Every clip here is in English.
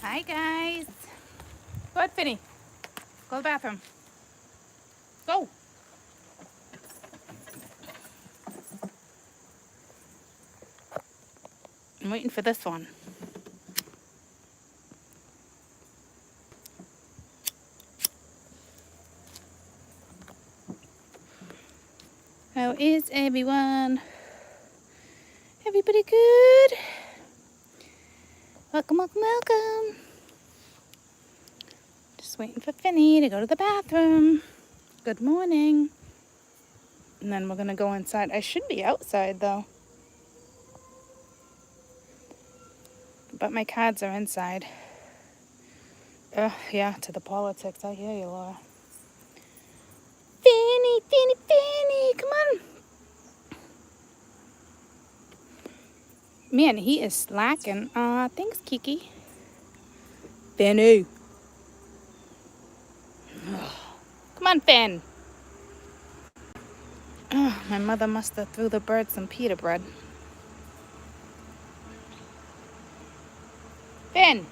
Hi guys. Go ahead, Finny. Go to the bathroom. Go. I'm waiting for this one. How is everyone? Everybody good? Welcome, welcome, welcome. Just waiting for Finny to go to the bathroom. Good morning. And then we're gonna go inside. I should be outside though. But my cards are inside. Yeah, to the politics. I hear you, Laura. Finny, Finny, Finny, come on. Man, he is slacking. Thanks, Kiki. Finny. Come on, Finn. My mother must have threw the bird some pita bread. Finn.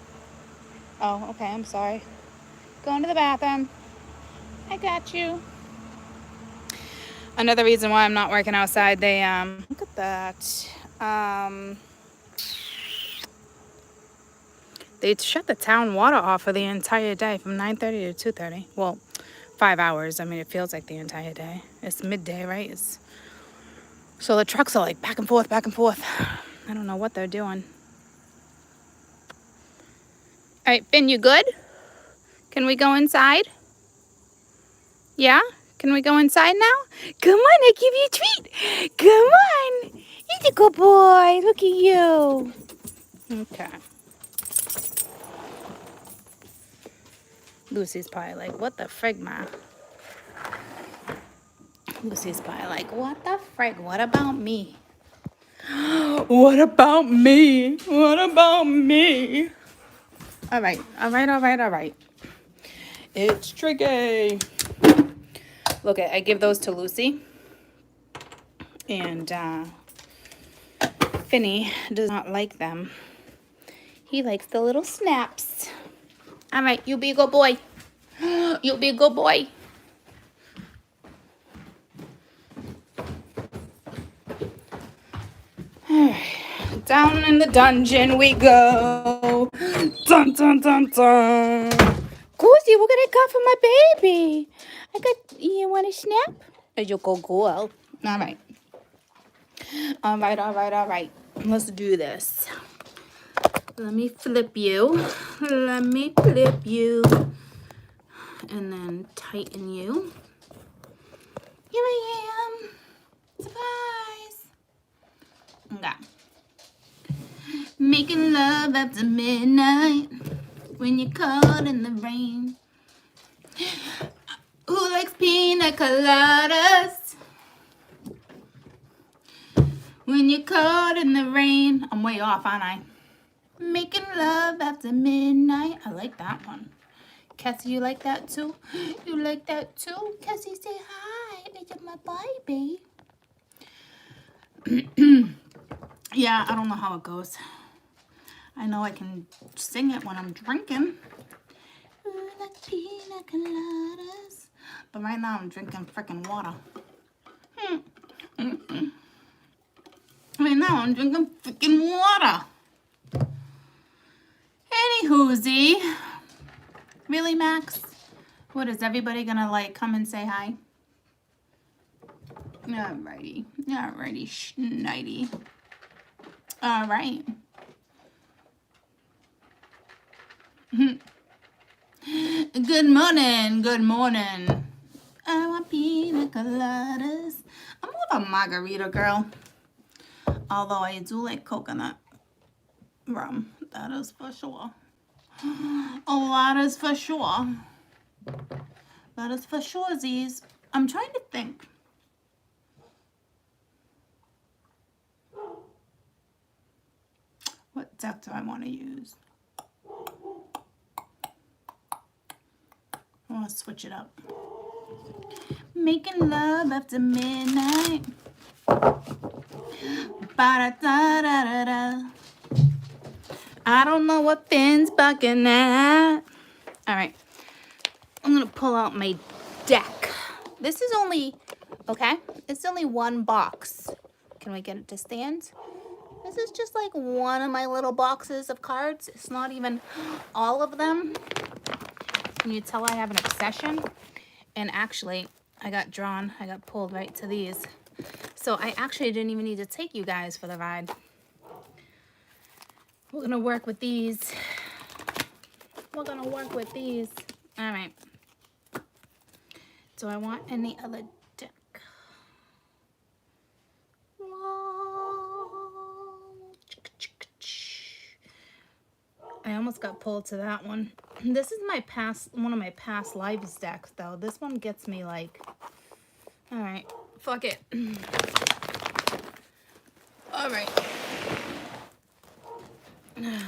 Oh, okay, I'm sorry. Going to the bathroom. I got you. Another reason why I'm not working outside, they, look at that. They shut the town water off for the entire day from 9:30 to 2:30. Well, 5 hours. I mean, it feels like the entire day. It's midday, right? So the trucks are like back and forth, back and forth. I don't know what they're doing. All right, Finn, you good? Can we go inside? Yeah? Can we go inside now? Come on, I give you a treat. Come on. He's a good boy. Look at you. Okay. Lucy's probably like, what the frig, Ma? Lucy's probably like, what the frig? What about me? What about me? What about me? All right, all right, all right, all right. It's tricky. Look, I give those to Lucy. And Finny does not like them. He likes the little snaps. All right, you be a good boy. You be a good boy. All right. Down in the dungeon we go. Dun, dun, dun, dun. Goosey, we're gonna go for my baby. You want a snap? Or you go girl. All right. All right, all right, all right. Let's do this. Let me flip you. Let me flip you. And then tighten you. Here I am. Surprise. Okay. Making love after midnight when you're caught in the rain. Who likes pina coladas when you're caught in the rain? I'm way off, aren't I? Making love after midnight. I like that one. Cassie, you like that too? You like that too? Cassie, say hi. It's my baby. Yeah, I don't know how it goes. I know I can sing it when I'm drinking. Ooh, like pina coladas. But right now I'm drinking freaking water. Right now I'm drinking freaking water. Anywhoozy. Really, Max? What, is everybody gonna like come and say hi? Alrighty. Alrighty, schnighty. Alright. Good morning, good morning. I want pina coladas. I'm more of a margarita girl. Although I do like coconut rum. That is for sure. Oh, that is for sure. That is for sure, Z's. I'm trying to think. What deck do I want to use? I want to switch it up. Making love after midnight. Ba-da-da-da-da-da. I don't know what Finn's bucking at. All right. I'm going to pull out my deck. This is only, okay, it's only one box. Can we get it to stand? This is just like one of my little boxes of cards. It's not even all of them. Can you tell I have an obsession? And actually, I got pulled right to these. So I actually didn't even need to take you guys for the ride. We're gonna work with these. We're gonna work with these. All right. Do I want any other deck? I almost got pulled to that one. This is one of my past lives decks though. This one gets me like, all right, fuck it. All right.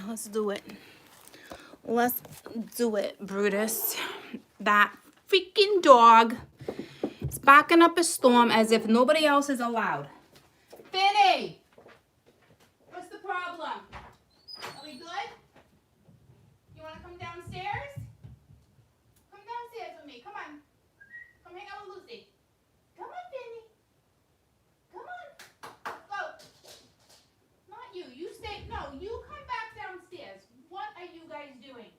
Let's do it. Let's do it, Brutus. That freaking dog is backing up a storm as if nobody else is allowed. Finny! What's the problem? Are we good? You want to come downstairs? Come downstairs with me. Come on. Come hang out with Lucy. Come on, Finny. Come on. Let's go. Not you. You stay. No, you come back downstairs. What are you guys doing?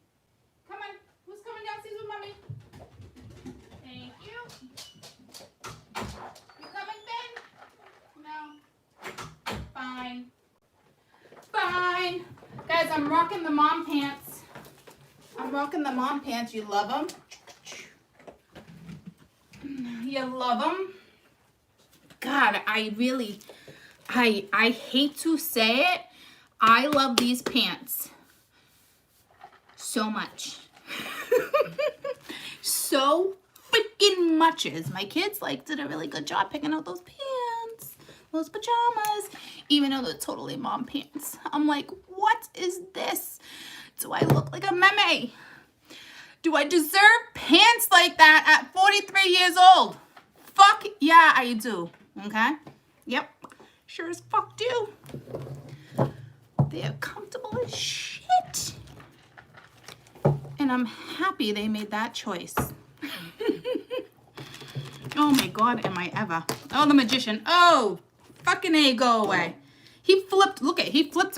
Come on. Who's coming downstairs with Mommy? Thank you. You coming, Finn? No. Fine. Fine. Guys, I'm rocking the mom pants. I'm rocking the mom pants. You love them? You love them? God, I hate to say it. I love these pants so much. So freaking muches. My kids did a really good job picking out those pants, those pajamas, even though they're totally mom pants. I'm like, what is this? Do I look like a meme? Do I deserve pants like that at 43 years old? Fuck yeah, I do. Okay? Yep. Sure as fuck do. They're comfortable as shit. And I'm happy they made that choice. Oh my God, am I ever. Oh, the magician. Oh, fucking A, go away. He flipped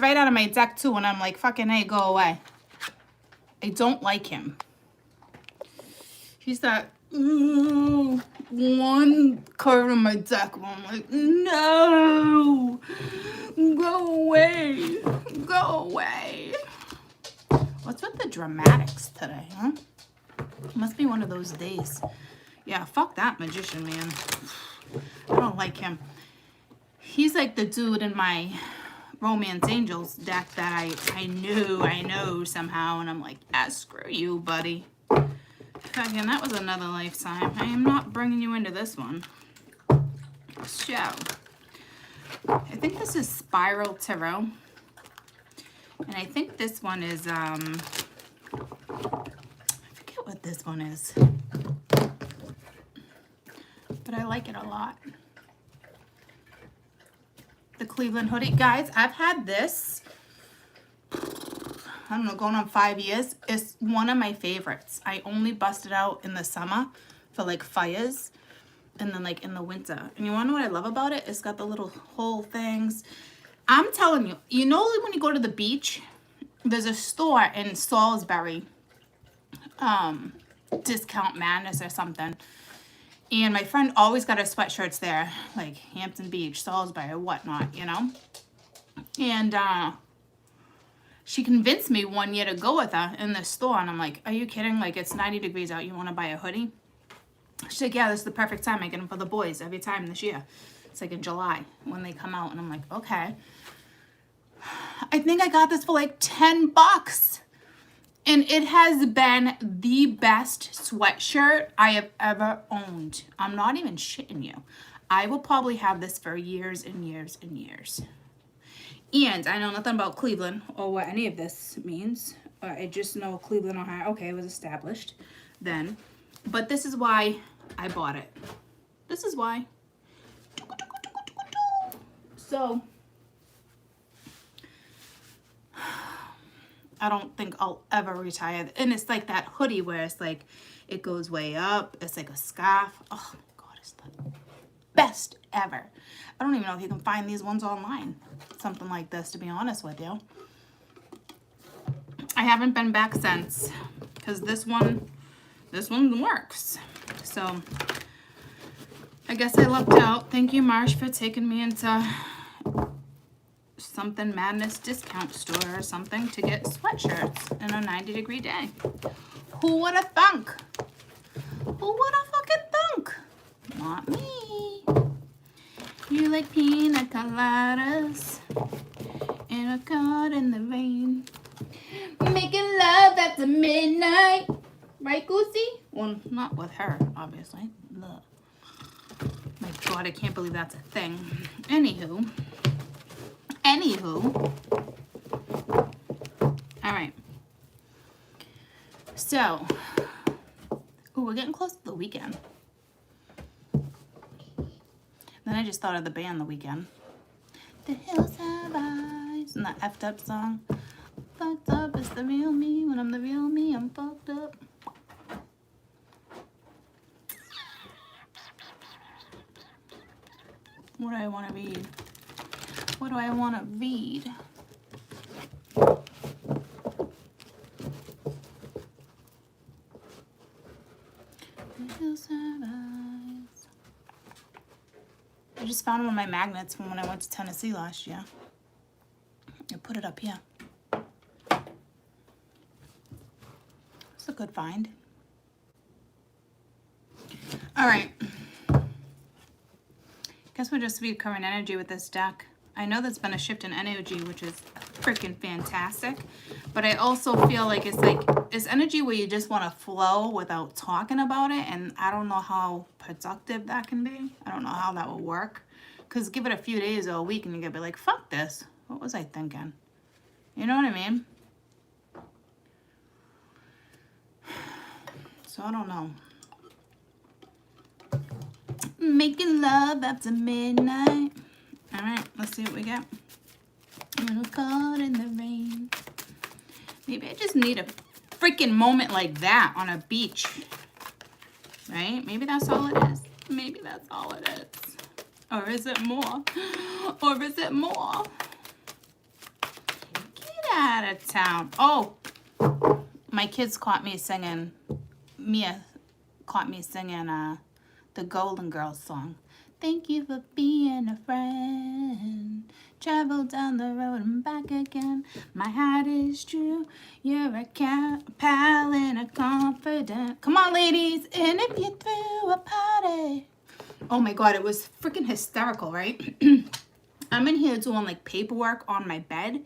right out of my deck too, and I'm like, fucking A, go away. I don't like him. He's that one card in my deck where I'm like, no, go away, go away. What's with the dramatics today, huh? Must be one of those days. Yeah, fuck that magician, man. I don't like him. He's like the dude in my Romance Angels deck that I know somehow, and I'm like, yeah, screw you, buddy. Again, that was another lifetime. I am not bringing you into this one. So, I think this is Spiral Tarot. And I think this one is, I forget what this one is. But I like it a lot. The Cleveland hoodie. Guys, I've had this, I don't know, going on 5 years. It's one of my favorites. I only bust it out in the summer for like fires and then like in the winter. And you want to know what I love about it? It's got the little hole things. I'm telling you, you know when you go to the beach, there's a store in Salisbury, Discount Madness or something. And my friend always got her sweatshirts there, like Hampton Beach, Salisbury, or whatnot, you know? And she convinced me one year to go with her in the store. And I'm like, are you kidding? Like, it's 90 degrees out. You want to buy a hoodie? She's like, yeah, this is the perfect time. I get them for the boys every time this year. It's like in July when they come out. And I'm like, okay. I think I got this for like $10. And it has been the best sweatshirt I have ever owned. I'm not even shitting you. I will probably have this for years and years and years. And I know nothing about Cleveland or what any of this means. I just know Cleveland, Ohio. Okay, it was established then. But this is why I bought it. This is why. So, I don't think I'll ever retire. And it's like that hoodie where it's like, it goes way up. It's like a scarf. Oh my God, it's the best ever. I don't even know if you can find these ones online. Something like this, to be honest with you. I haven't been back since, because this one works. So I guess I lucked out. Thank you, Marsh, for taking me into something madness discount store or something to get sweatshirts in a 90-degree day. Who would have thunk? Who would have fucking thunk? Not me. You like pina coladas and a card in the rain. Making love after midnight. Right, Goosey? Well, not with her, obviously. Ugh. My God, I can't believe that's a thing. Anywho. All right. So, ooh, we're getting close to the weekend. Then I just thought of the band The Weeknd. The hills have eyes. And that effed up song. Fucked up, it's the real me. When I'm the real me, I'm fucked up. What do I want to read? What do I want to read? The hills have eyes. I just found one of my magnets from when I went to Tennessee last year. I put it up here. It's a good find. All right. Guess we'll just read current energy with this deck. I know there's been a shift in energy, which is freaking fantastic. But I also feel like it's energy where you just want to flow without talking about it. And I don't know how productive that can be. I don't know how that will work. Because give it a few days or a week and you're going to be like, fuck this. What was I thinking? You know what I mean? So I don't know. Making love after midnight. All right, let's see what we get. When we're caught in the rain. Maybe I just need a freaking moment like that on a beach. Right? Maybe that's all it is. Maybe that's all it is. Or is it more? Or is it more? Get out of town. Oh, my kids caught me singing. Mia caught me singing the Golden Girls song. Thank you for being a friend. Travel down the road and back again. My heart is true. You're a pal and a confidant. Come on, ladies. And if you threw a party. Oh my God, it was freaking hysterical, right? I'm in here doing like paperwork on my bed.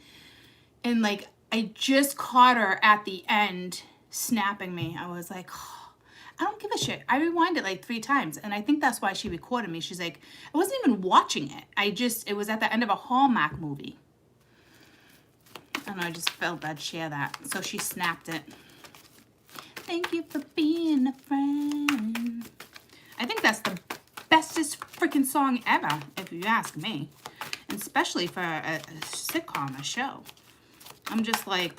And like, I just caught her at the end snapping me. I was like, oh, I don't give a shit. I rewound it like 3 times. And I think that's why she recorded me. She's like, I wasn't even watching it. It was at the end of a Hallmark movie. I don't know, I just felt I'd share that. So she snapped it. Thank you for being a friend. I think that's the bestest freaking song ever, if you ask me. And especially for a sitcom, a show. I'm just like,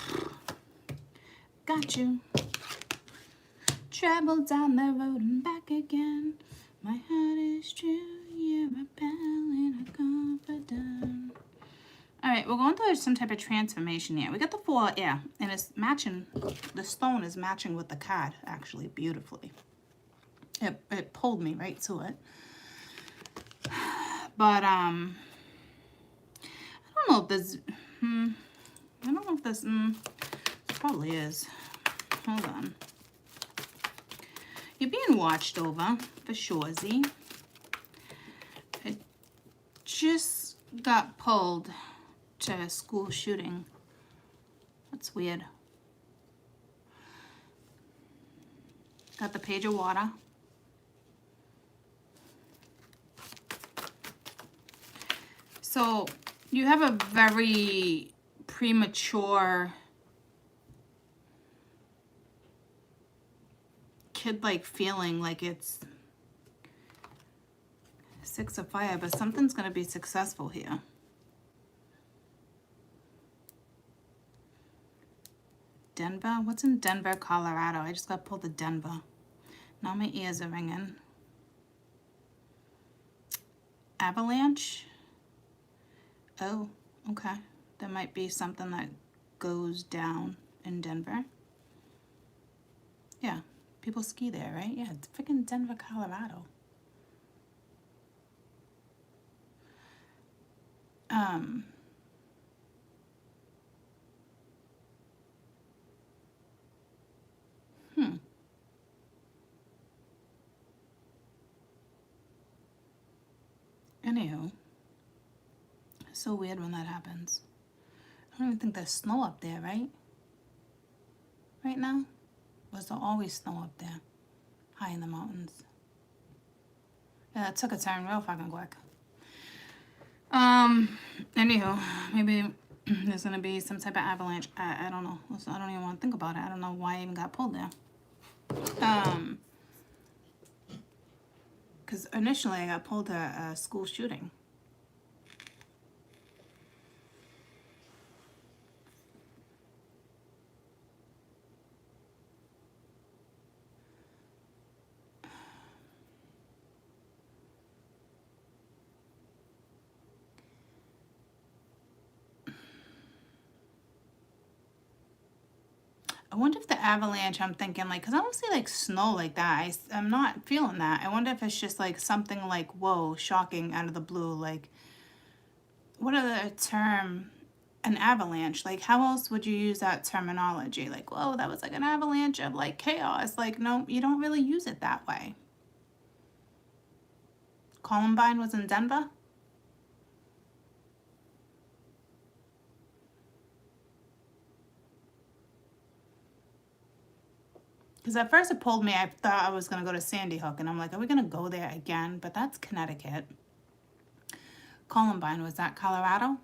got you. Travel down the road and back again. My heart is true. You're a pal and a confidant. All right, we're going through some type of transformation here. We got the 4 air, and it's matching. The stone is matching with the card, actually, beautifully. It pulled me right to it. But, I don't know if this, I don't know if this, it probably is. Hold on. You're being watched over, for sure, Z. It just got pulled to a school shooting. That's weird. Got the page of water. So you have a very premature kid-like feeling, like it's 6 of fire, but something's going to be successful here. Denver? What's in Denver, Colorado? I just got pulled to Denver. Now my ears are ringing. Avalanche? Oh, okay. There might be something that goes down in Denver. Yeah, people ski there, right? Yeah, it's freaking Denver, Colorado. Anywho, it's so weird when that happens. I don't even think there's snow up there, right? Right now? Or is there always snow up there? High in the mountains. Yeah, it took a turn real fucking quick. Anywho, maybe there's gonna be some type of avalanche. I don't know. I don't even want to think about it. I don't know why I even got pulled there. Because initially I got pulled to a school shooting. I wonder if the avalanche, I'm thinking like, because I don't see like snow like that. I'm not feeling that. I wonder if it's just like something like, whoa, shocking out of the blue. Like, what are the term, an avalanche? Like, how else would you use that terminology? Like, whoa, that was like an avalanche of like chaos. Like, no, you don't really use it that way. Columbine was in Denver? Because at first it pulled me, I thought I was going to go to Sandy Hook. And I'm like, are we going to go there again? But that's Connecticut. Columbine, was that Colorado?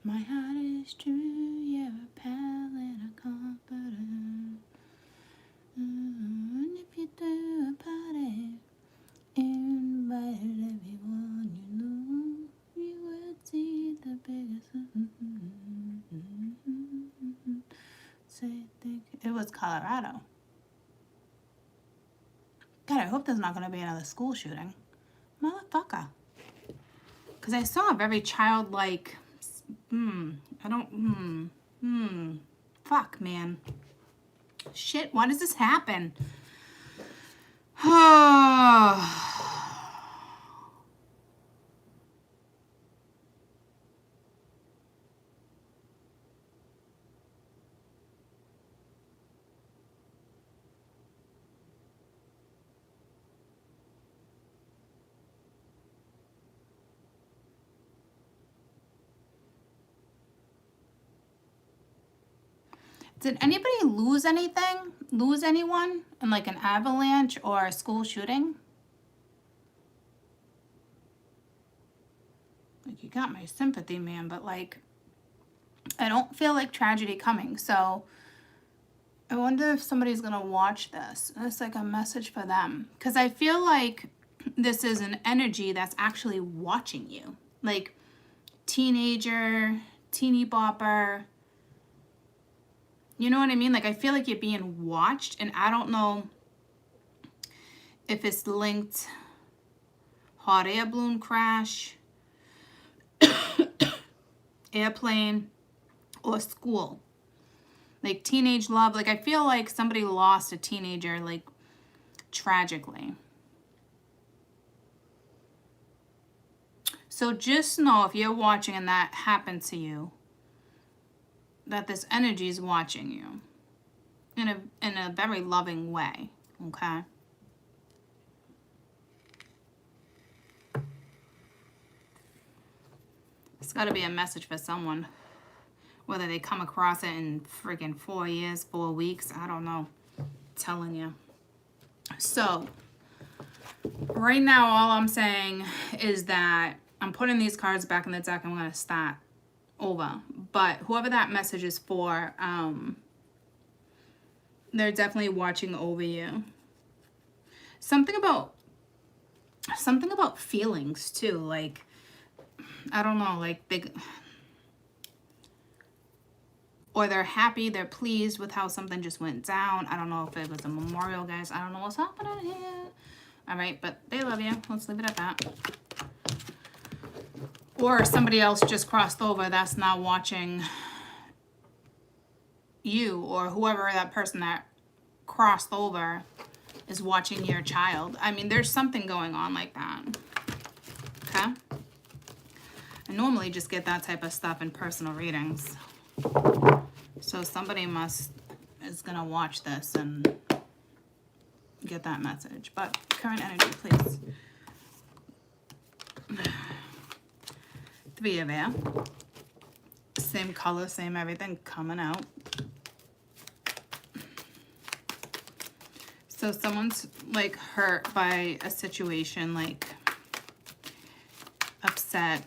My heart is true, you're a pal and a confidant. And if you do a party, invite everyone you know, you would see the biggest. It was Colorado. God, I hope there's not going to be another school shooting. Motherfucker. Because I saw a very childlike, fuck, man. Shit, why does this happen? Did anybody lose anything? Lose anyone in like an avalanche or a school shooting? Like, you got my sympathy, man, but like, I don't feel like tragedy coming. So I wonder if somebody's gonna watch this. It's like a message for them. Because I feel like this is an energy that's actually watching you. Like, teenager, teeny bopper. You know what I mean? Like, I feel like you're being watched, and I don't know if it's linked hot air balloon crash, airplane, or school. Like, teenage love. Like, I feel like somebody lost a teenager, like, tragically. So just know, if you're watching and that happened to you, that this energy is watching you in a very loving way, okay? It's got to be a message for someone, whether they come across it in freaking 4 years, 4 weeks, I don't know. I'm telling you. So right now, all I'm saying is that I'm putting these cards back in the deck. I'm going to start over. But whoever that message is for, they're definitely watching over you. Something about something about feelings too, like, I don't know, like big, or they're happy, they're pleased with how something just went down. I don't know if it was a memorial, guys. I don't know what's happening here. All right, but they love you. Let's leave it at that. Or somebody else just crossed over that's now watching you, or whoever that person that crossed over is watching your child. I mean, there's something going on like that. Okay? I normally just get that type of stuff in personal readings. So somebody is gonna watch this and get that message. But current energy, please. 3 of air. Same color, same everything coming out. So someone's like hurt by a situation, like upset,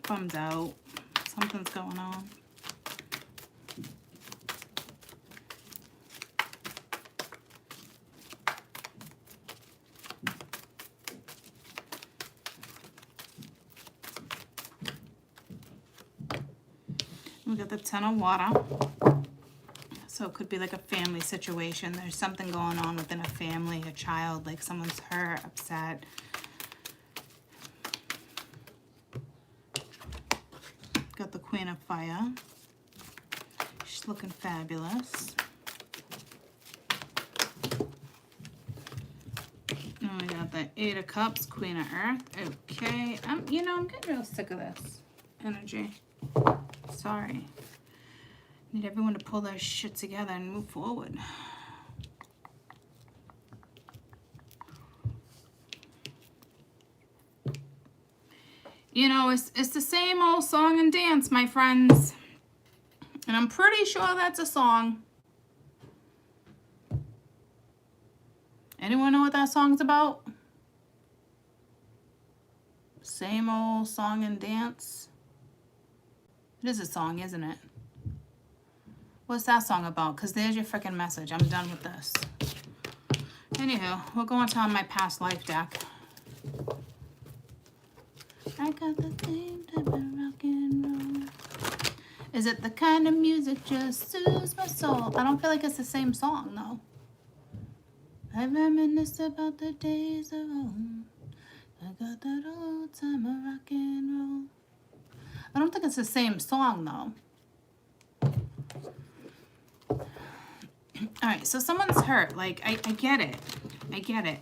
bummed out, something's going on. We got the 10 of water. So it could be like a family situation. There's something going on within a family, a child, like someone's hurt, upset. Got the Queen of Fire. She's looking fabulous. And we got the 8 of Cups, Queen of Earth. Okay, I'm getting real sick of this energy. Sorry. Need everyone to pull their shit together and move forward. You know, it's the same old song and dance, my friends. And I'm pretty sure that's a song. Anyone know what that song's about? Same old song and dance. It is a song, isn't it? What's that song about? Because there's your freaking message. I'm done with this. Anywho, we'll go on to my past life deck. I got the same type of rock and roll. Is it the kind of music just soothes my soul? I don't feel like it's the same song, though. I reminisce about the days of old. I got that old time of rock and roll. I don't think it's the same song, though. All right, so someone's hurt. Like, I get it. I get it.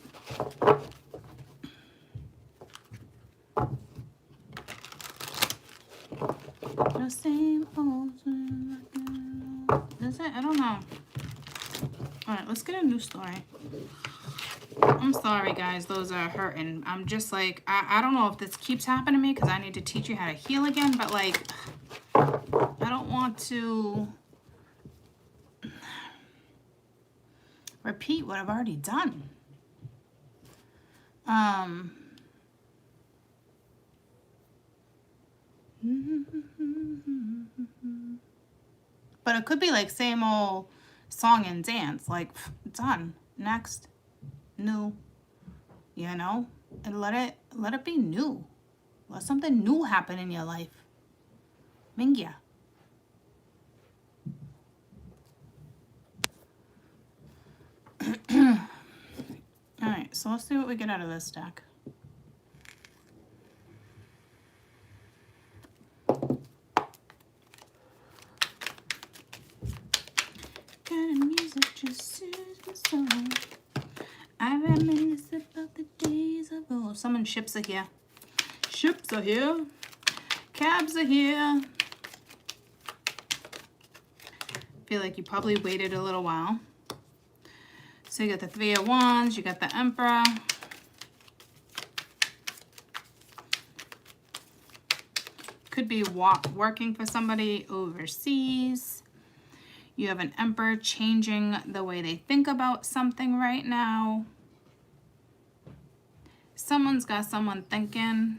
The same old. Is it? I don't know. All right, let's get a new story. I'm sorry, guys. Those are hurting. I'm just like, I don't know if this keeps happening to me because I need to teach you how to heal again, but like, I don't want to repeat what I've already done. But it could be like same old song and dance, like done. Next, new, you know, and let it be new. Let something new happen in your life. Mingya. All right, so let's see what we get out of this deck. Kind of music just soothes my soul. I reminisce about the days of old. Someone ships are here. Ships are here. Cabs are here. Feel like you probably waited a little while. So you got the 3 of Wands, you got the Emperor. Could be working for somebody overseas. You have an Emperor changing the way they think about something right now. Someone's got someone thinking.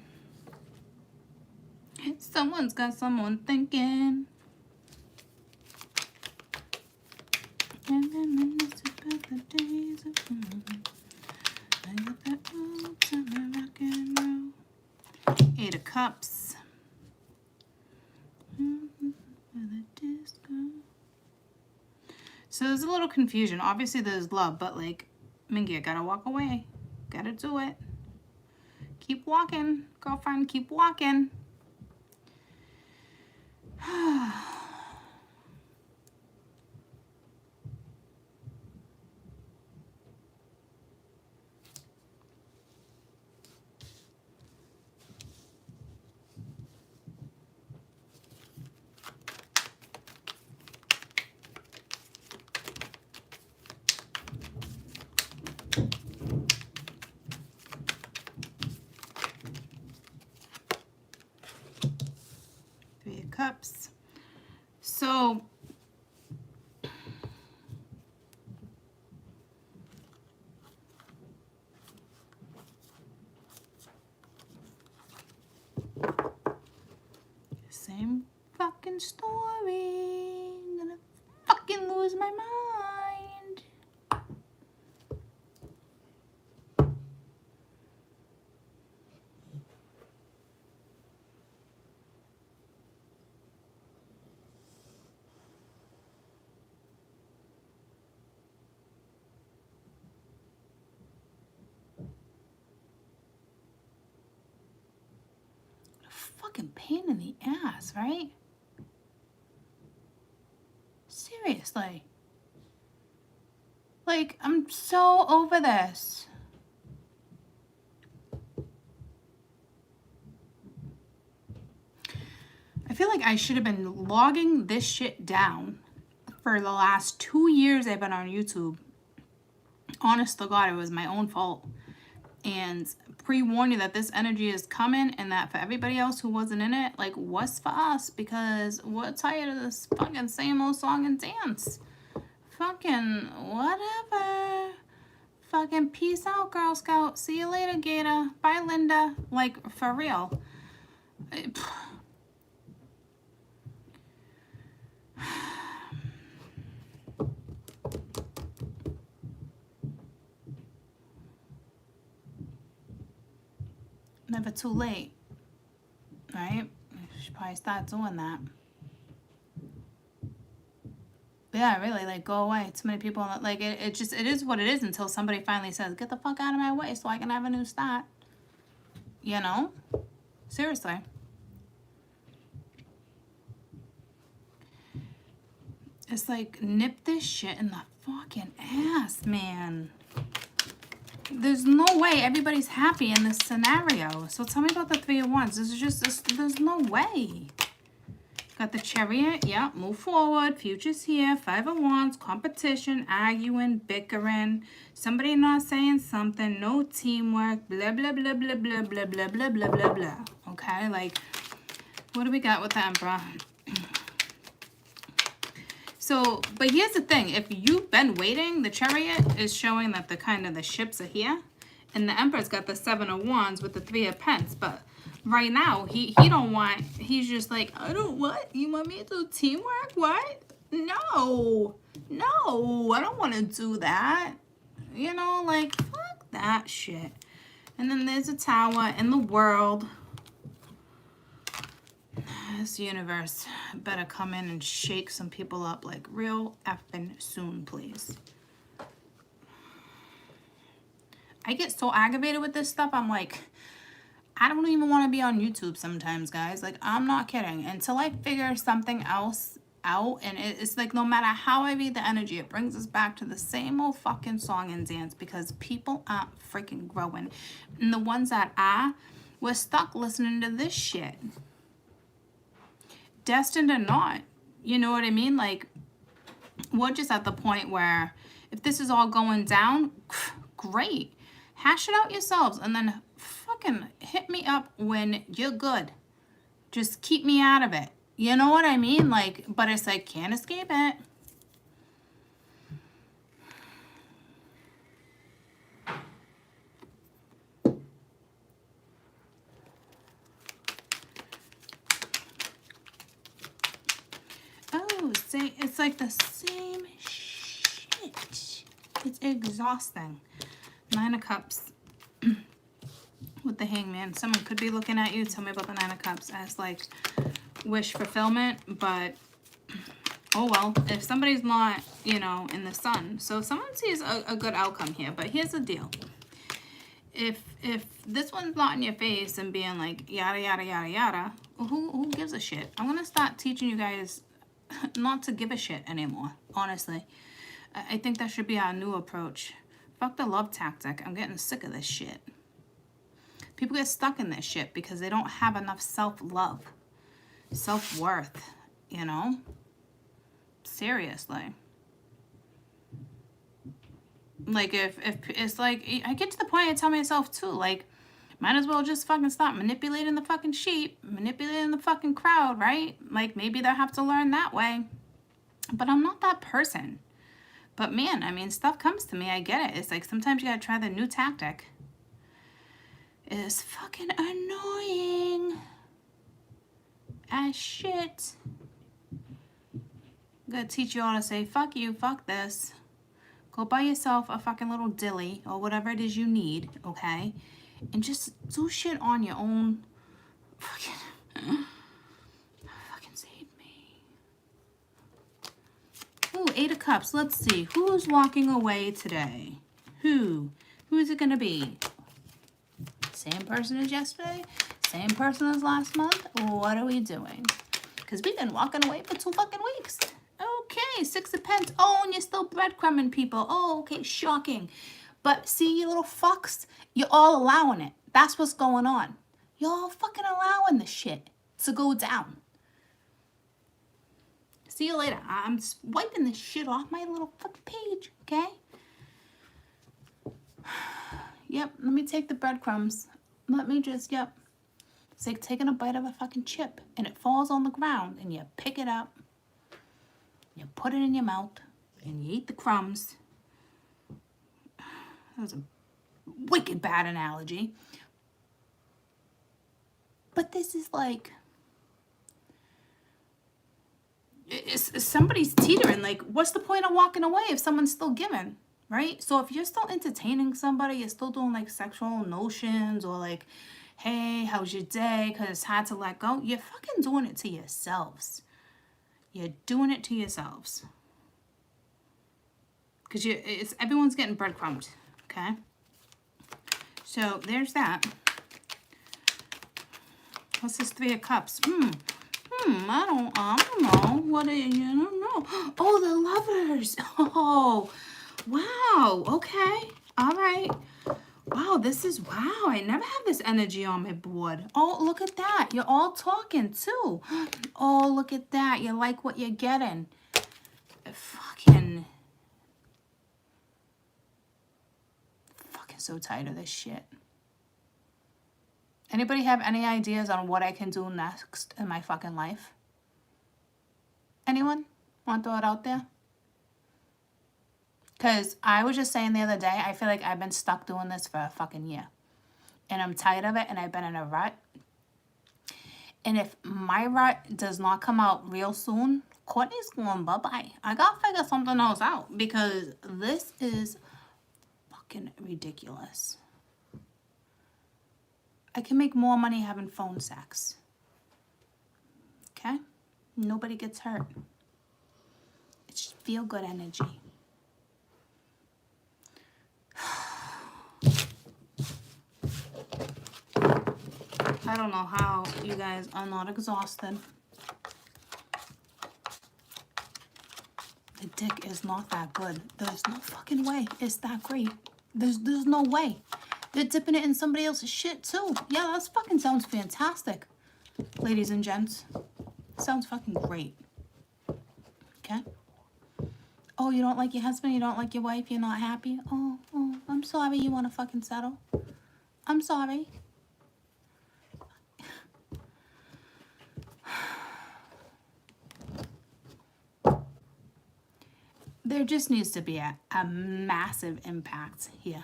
Someone's got someone thinking. And then it's about the days of I got that old time rock and roll. Eight of Cups. So there's a little confusion. Obviously there's love, but like, Mingy, I gotta walk away. Gotta do it. Keep walking, girlfriend, keep walking. Three of Cups. So same fucking story. I'm gonna fucking lose my mind. Fucking pain in the ass, right? Seriously. Like, I'm so over this. I feel like I should have been logging this shit down for the last 2 years I've been on YouTube. Honest to God, it was my own fault. And pre-warn you that this energy is coming, and that for everybody else who wasn't in it, like, what's for us? Because we're tired of this fucking same old song and dance. Fucking whatever. Fucking peace out, Girl Scout. See you later, Gator. Bye, Linda. Like, for real. Never too late, right? You should probably start doing that. Yeah, really, like, go away. Too many people, like, it is what it is until somebody finally says, get the fuck out of my way so I can have a new start. You know? Seriously. It's like, nip this shit in the fucking ass, man. There's no way everybody's happy in this scenario. So tell me about the Three of Wands. This is just, there's no way. Got the Chariot. Yeah, move forward. Future's here. Five of Wands. Competition. Arguing. Bickering. Somebody not saying something. No teamwork. Blah, blah, blah, blah, blah, blah, blah, blah, blah, blah, blah. Okay, like, what do we got with the Emperor? So, but here's the thing. If you've been waiting, the Chariot is showing that the ships are here. And the Emperor's got the Seven of Wands with the Three of Pence. But right now, he don't want, he's just like, I don't want, you want me to do teamwork? What? No. No, I don't want to do that. You know, like, fuck that shit. And then there's a Tower in the world. This universe better come in and shake some people up like real effing soon, please. I get so aggravated with this stuff. I'm like, I don't even want to be on YouTube sometimes, guys. Like, I'm not kidding. Until I figure something else out, and it's like, no matter how I read the energy, it brings us back to the same old fucking song and dance because people aren't freaking growing. And the ones that are, we're stuck listening to this shit. Destined or not, you know what I mean? Like, we're just at the point where if this is all going down, great. Hash it out yourselves and then fucking hit me up when you're good. Just keep me out of it. You know what I mean? Like, but it's like, can't escape it. Oh, see, it's like the same shit. exhausting. 9 of Cups with the Hangman. Someone could be looking at you. Tell me about the 9 of Cups as like wish fulfillment, but oh well, if somebody's not, you know, in the sun. So someone sees a good outcome here, but here's the deal. If this one's not in your face and being like yada yada yada yada, who gives a shit? I'm gonna start teaching you guys not to give a shit anymore, honestly. I think that should be our new approach. Fuck the love tactic. I'm getting sick of this shit. People get stuck in this shit because they don't have enough self-love, self-worth, you know? Seriously. Like, if it's like, I get to the point I tell myself too, like, might as well just fucking stop manipulating the fucking sheep, manipulating the fucking crowd, right? Like, maybe they'll have to learn that way. But I'm not that person. But man, I mean, stuff comes to me, I get it. It's like, sometimes you gotta try the new tactic. It's fucking annoying as shit. I'm gonna teach you all to say, fuck you, fuck this. Go buy yourself a fucking little dilly or whatever it is you need, okay? And just do shit on your own. Fucking save me. Ooh, 8 of Cups. Let's see. Who's walking away today? Who? Who is it gonna be? Same person as yesterday? Same person as last month? What are we doing? Because we've been walking away for 2 fucking weeks. Okay, 6 of Pentacles. Oh, and you're still breadcrumbing people. Oh, okay, shocking. But see, you little fucks, you're all allowing it. That's what's going on. You're all fucking allowing the shit to go down. See you later. I'm just wiping this shit off my little fucking page, okay? Yep, let me take the breadcrumbs. Let me just, yep. It's like taking a bite of a fucking chip and it falls on the ground and you pick it up. You put it in your mouth and you eat the crumbs. That was a wicked bad analogy. But this is like, somebody's teetering. Like, what's the point of walking away if someone's still giving, right? So if you're still entertaining somebody, you're still doing like sexual notions or like, hey, how's your day? Because it's hard to let go. You're fucking doing it to yourselves. You're doing it to yourselves. Because everyone's getting breadcrumbed, okay? So there's that. What's this 3 of Cups? I don't know. What are you? I don't know. Oh, the Lovers. Oh, wow. Okay. All right. Wow, wow, I never have this energy on my board. Oh, look at that. You're all talking too. Oh, look at that. You like what you're getting. Fucking so tired of this shit. Anybody have any ideas on what I can do next in my fucking life? Anyone? Want to throw it out there? Because I was just saying the other day, I feel like I've been stuck doing this for a fucking year. And I'm tired of it, and I've been in a rut. And if my rut does not come out real soon, Courtney's going bye-bye. I gotta figure something else out, because this is fucking ridiculous. I can make more money having phone sex. Okay? Nobody gets hurt. It's just feel-good energy. I don't know how you guys are not exhausted. The dick is not that good. There's no fucking way it's that great. There's no way. They're dipping it in somebody else's shit too. Yeah, that fucking sounds fantastic. Ladies and gents. Sounds fucking great. Okay? Oh, you don't like your husband? You don't like your wife? You're not happy? Oh, I'm sorry you want to fucking settle. I'm sorry. There just needs to be a massive impact here.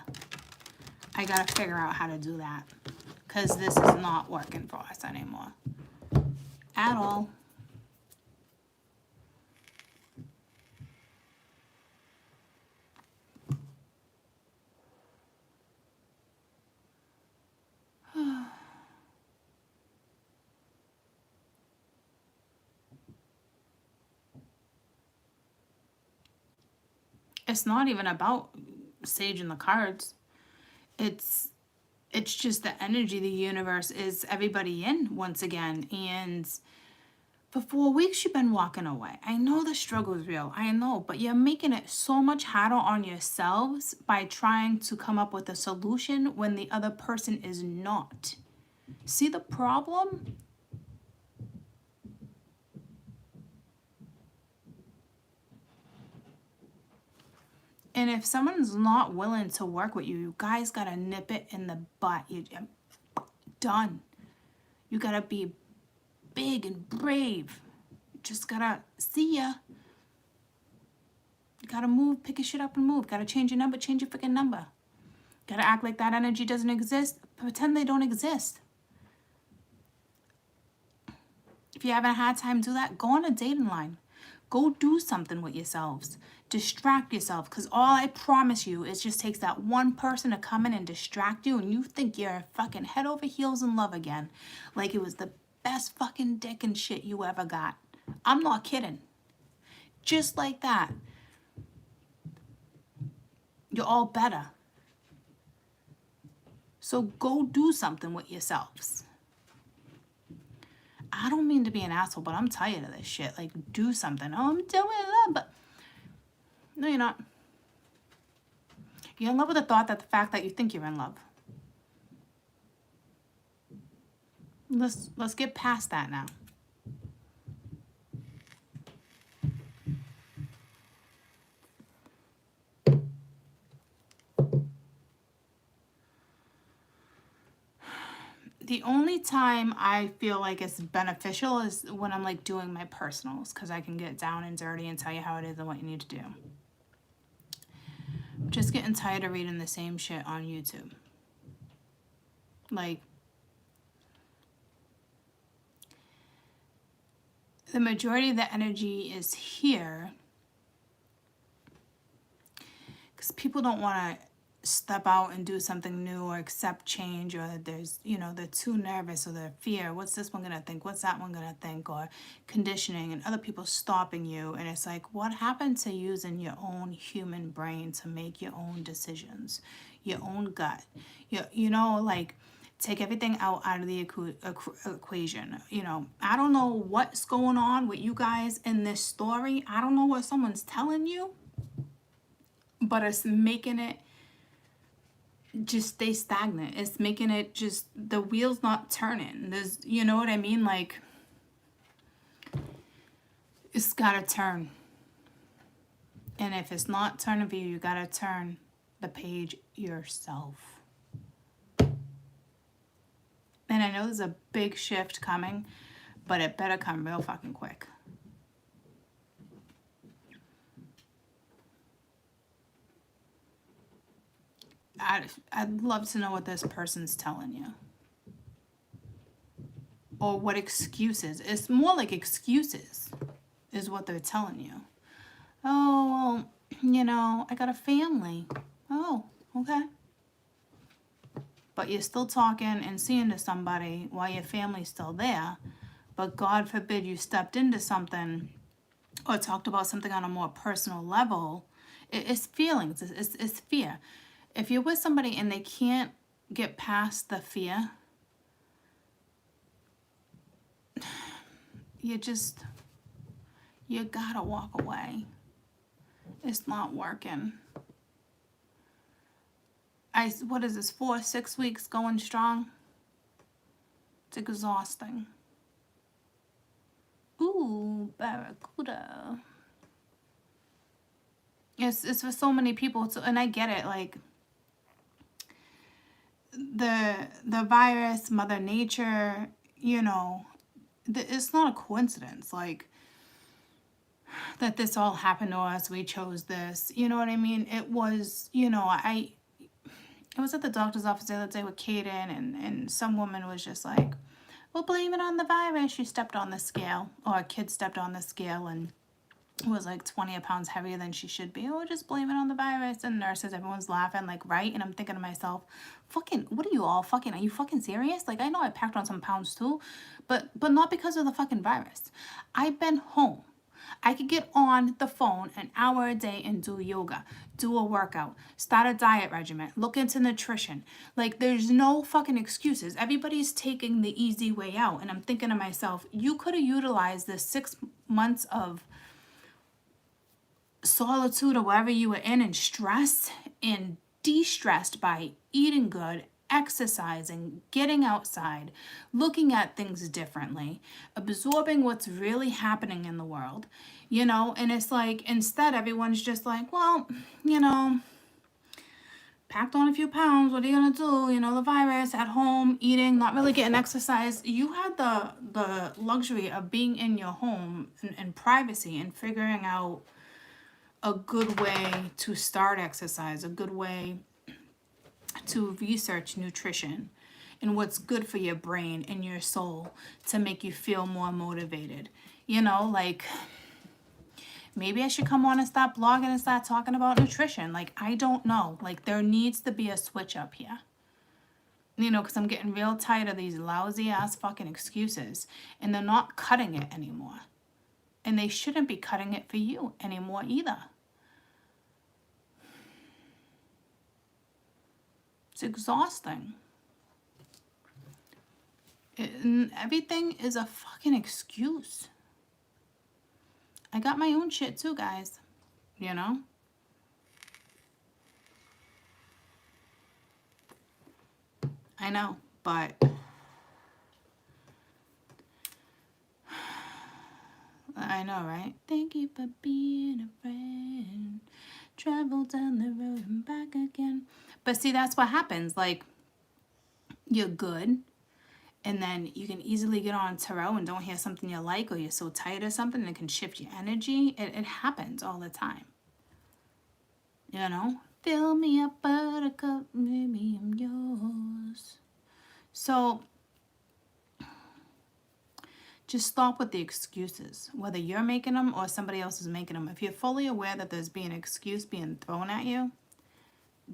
I gotta figure out how to do that. Because this is not working for us anymore. At all. It's not even about Sage and the cards. It's just the energy the universe is everybody in once again. And for 4 weeks you've been walking away. I know the struggle is real. I know, but you're making it so much harder on yourselves by trying to come up with a solution when the other person is not. See the problem? And if someone's not willing to work with you, you guys gotta nip it in the butt. You're done. You gotta be big and brave. You just gotta see ya. You gotta move, pick your shit up and move. Gotta change your number, change your freaking number. Gotta act like that energy doesn't exist. Pretend they don't exist. If you're having a hard time, do that. Go on a dating line. Go do something with yourselves. Distract yourself, because all I promise you is just takes that one person to come in and distract you, and you think you're fucking head over heels in love again, like it was the best fucking dick and shit you ever got. I'm not kidding. Just like that, you're all better. So go do something with yourselves. I don't mean to be an asshole, but I'm tired of this shit. Like, do something. Oh, I'm doing love, but no, you're not. You're in love with the thought that the fact that you think you're in love. Let's get past that now. The only time I feel like it's beneficial is when I'm like doing my personals, because I can get down and dirty and tell you how it is and what you need to do. I'm just getting tired of reading the same shit on YouTube. Like, the majority of the energy is here because people don't want to step out and do something new or accept change, or there's, you know, they're too nervous or they're fear. What's this one gonna think? What's that one gonna think? Or conditioning and other people stopping you. And it's like, what happened to using your own human brain to make your own decisions, your own gut? You know, like, take everything out of the equation. You know, I don't know what's going on with you guys in this story. I don't know what someone's telling you, but it's making it just stay stagnant. It's making it just, the wheel's not turning. There's, you know what I mean? Like, it's gotta turn. And if it's not turning for you, you gotta turn the page yourself. And I know there's a big shift coming, but it better come real fucking quick. I'd love to know what this person's telling you. Or what excuses. It's more like excuses is what they're telling you. Oh, well, you know, I got a family. Oh, okay. But you're still talking and seeing to somebody while your family's still there. But God forbid you stepped into something or talked about something on a more personal level. It's feelings. It's fear. If you're with somebody and they can't get past the fear, you gotta walk away. It's not working. What is this, 4-6 weeks going strong? It's exhausting. Ooh, barracuda. It's for so many people, and I get it, like, the virus, Mother Nature, you know, it's not a coincidence, like, that this all happened to us, we chose this, you know what I mean? It was, you know, I was at the doctor's office the other day with Kaden, and some woman was just like, well, blame it on the virus. She stepped on the scale, or a kid stepped on the scale and was like 20 pounds heavier than she should be. Oh, just blame it on the virus. And nurses, everyone's laughing, like, right? And I'm thinking to myself, fucking, what are you all fucking, are you fucking serious? Like, I know I packed on some pounds too, but not because of the fucking virus. I've been home. I could get on the phone an hour a day and do yoga, do a workout, start a diet regimen, look into nutrition. Like, there's no fucking excuses. Everybody's taking the easy way out. And I'm thinking to myself, you could have utilized this 6 months of solitude or wherever you were in and stress and de-stressed by eating good, exercising, getting outside, looking at things differently, absorbing what's really happening in the world, you know. And it's like, instead everyone's just like, well, you know, packed on a few pounds, what are you gonna do? You know, the virus, at home, eating, not really getting exercise. You had the luxury of being in your home in privacy and figuring out a good way to start exercise, a good way to research nutrition and what's good for your brain and your soul to make you feel more motivated. You know, like, maybe I should come on and start blogging and start talking about nutrition. Like, I don't know. Like, there needs to be a switch up here. You know, because I'm getting real tired of these lousy ass fucking excuses, and they're not cutting it anymore. And they shouldn't be cutting it for you anymore either. It's exhausting. Everything is a fucking excuse. I got my own shit too, guys. You know? I know, but I know, right? Thank you for being a friend. Travel down the road and back again. But see, that's what happens. Like, you're good, and then you can easily get on tarot and don't hear something you like, or you're so tired of something, and it can shift your energy. It happens all the time. You know? Fill me up, buttercup, maybe I'm yours. So, just stop with the excuses, whether you're making them or somebody else is making them. If you're fully aware that there's being an excuse being thrown at you,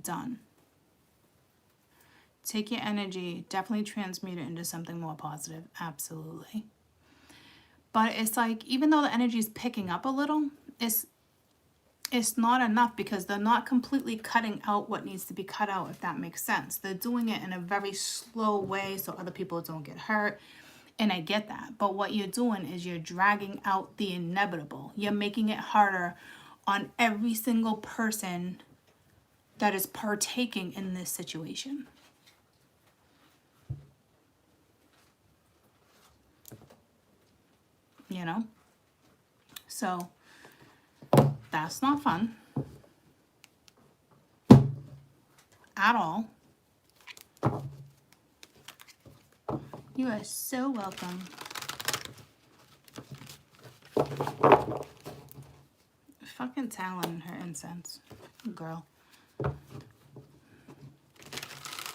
done. Take your energy, definitely transmute it into something more positive, absolutely. But it's like, even though the energy is picking up a little, it's not enough, because they're not completely cutting out what needs to be cut out, if that makes sense. They're doing it in a very slow way so other people don't get hurt. And I get that. But what you're doing is you're dragging out the inevitable. You're making it harder on every single person that is partaking in this situation. You know? So, that's not fun. At all. You are so welcome. Fucking talent in her incense. Girl.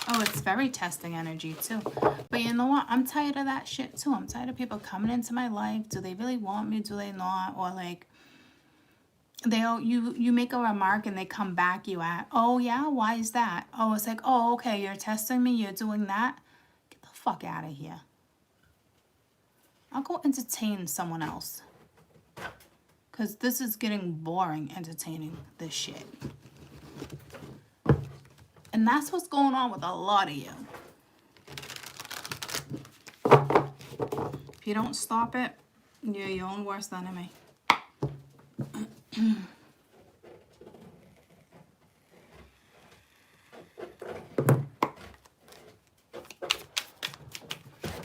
Oh, it's very testing energy too. But you know what? I'm tired of that shit too. I'm tired of people coming into my life. Do they really want me? Do they not? Or like, you make a remark and they come back you at, oh yeah, why is that? Oh, it's like, oh, okay, you're testing me, you're doing that. Get the fuck out of here. I'll go entertain someone else. Because this is getting boring entertaining this shit. And that's what's going on with a lot of you. If you don't stop it, you're your own worst enemy.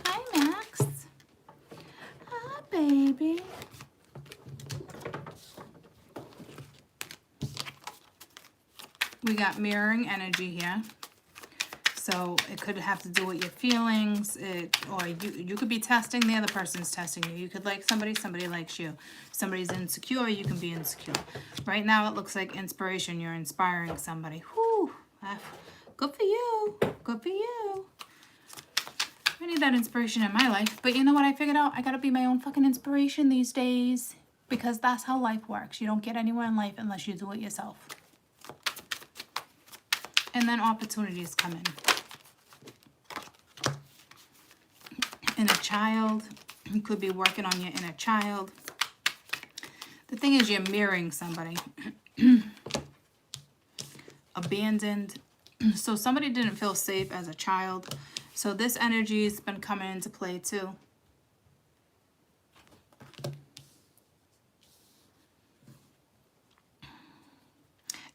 Hi, Max. Hi, baby. We got mirroring energy here. So it could have to do with your feelings, or you could be testing, the other person's testing you. You could like somebody, somebody likes you. Somebody's insecure, you can be insecure. Right now it looks like inspiration, you're inspiring somebody. Whew, good for you, good for you. I need that inspiration in my life, but you know what I figured out? I gotta be my own fucking inspiration these days, because that's how life works. You don't get anywhere in life unless you do it yourself. And then opportunities come in. Inner child, you could be working on your inner child. The thing is, you're mirroring somebody. Abandoned. So somebody didn't feel safe as a child. So this energy has been coming into play too.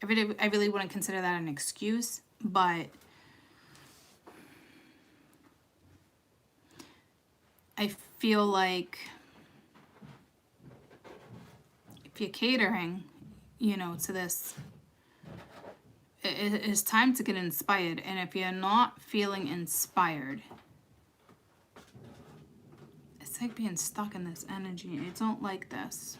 I really wouldn't consider that an excuse, but I feel like if you're catering, you know, to this, it's time to get inspired. And if you're not feeling inspired, it's like being stuck in this energy. I don't like this.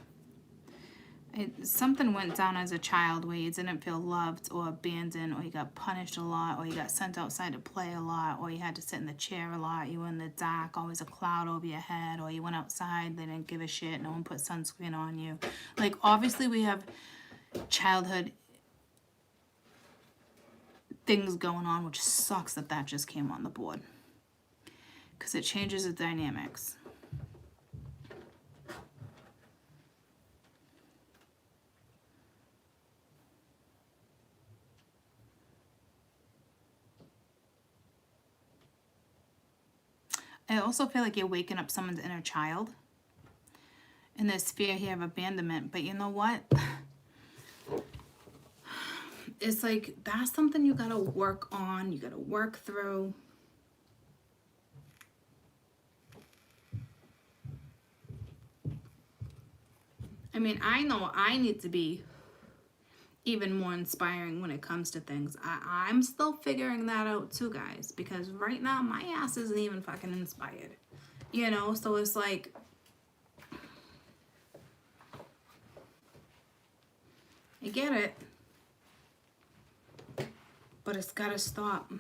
Something went down as a child where you didn't feel loved or abandoned, or you got punished a lot, or you got sent outside to play a lot, or you had to sit in the chair a lot, you were in the dark, always a cloud over your head, or you went outside, they didn't give a shit, no one put sunscreen on you. Like, obviously we have childhood things going on, which sucks that that just came on the board, because it changes the dynamics. I also feel like you're waking up someone's inner child. And there's fear here of abandonment. But you know what? It's like, that's something you gotta work on. You gotta work through. I mean, I know I need to be even more inspiring when it comes to things. I'm still figuring that out too, guys, because right now my ass isn't even fucking inspired, you know. So it's like, I get it, but it's gotta stop.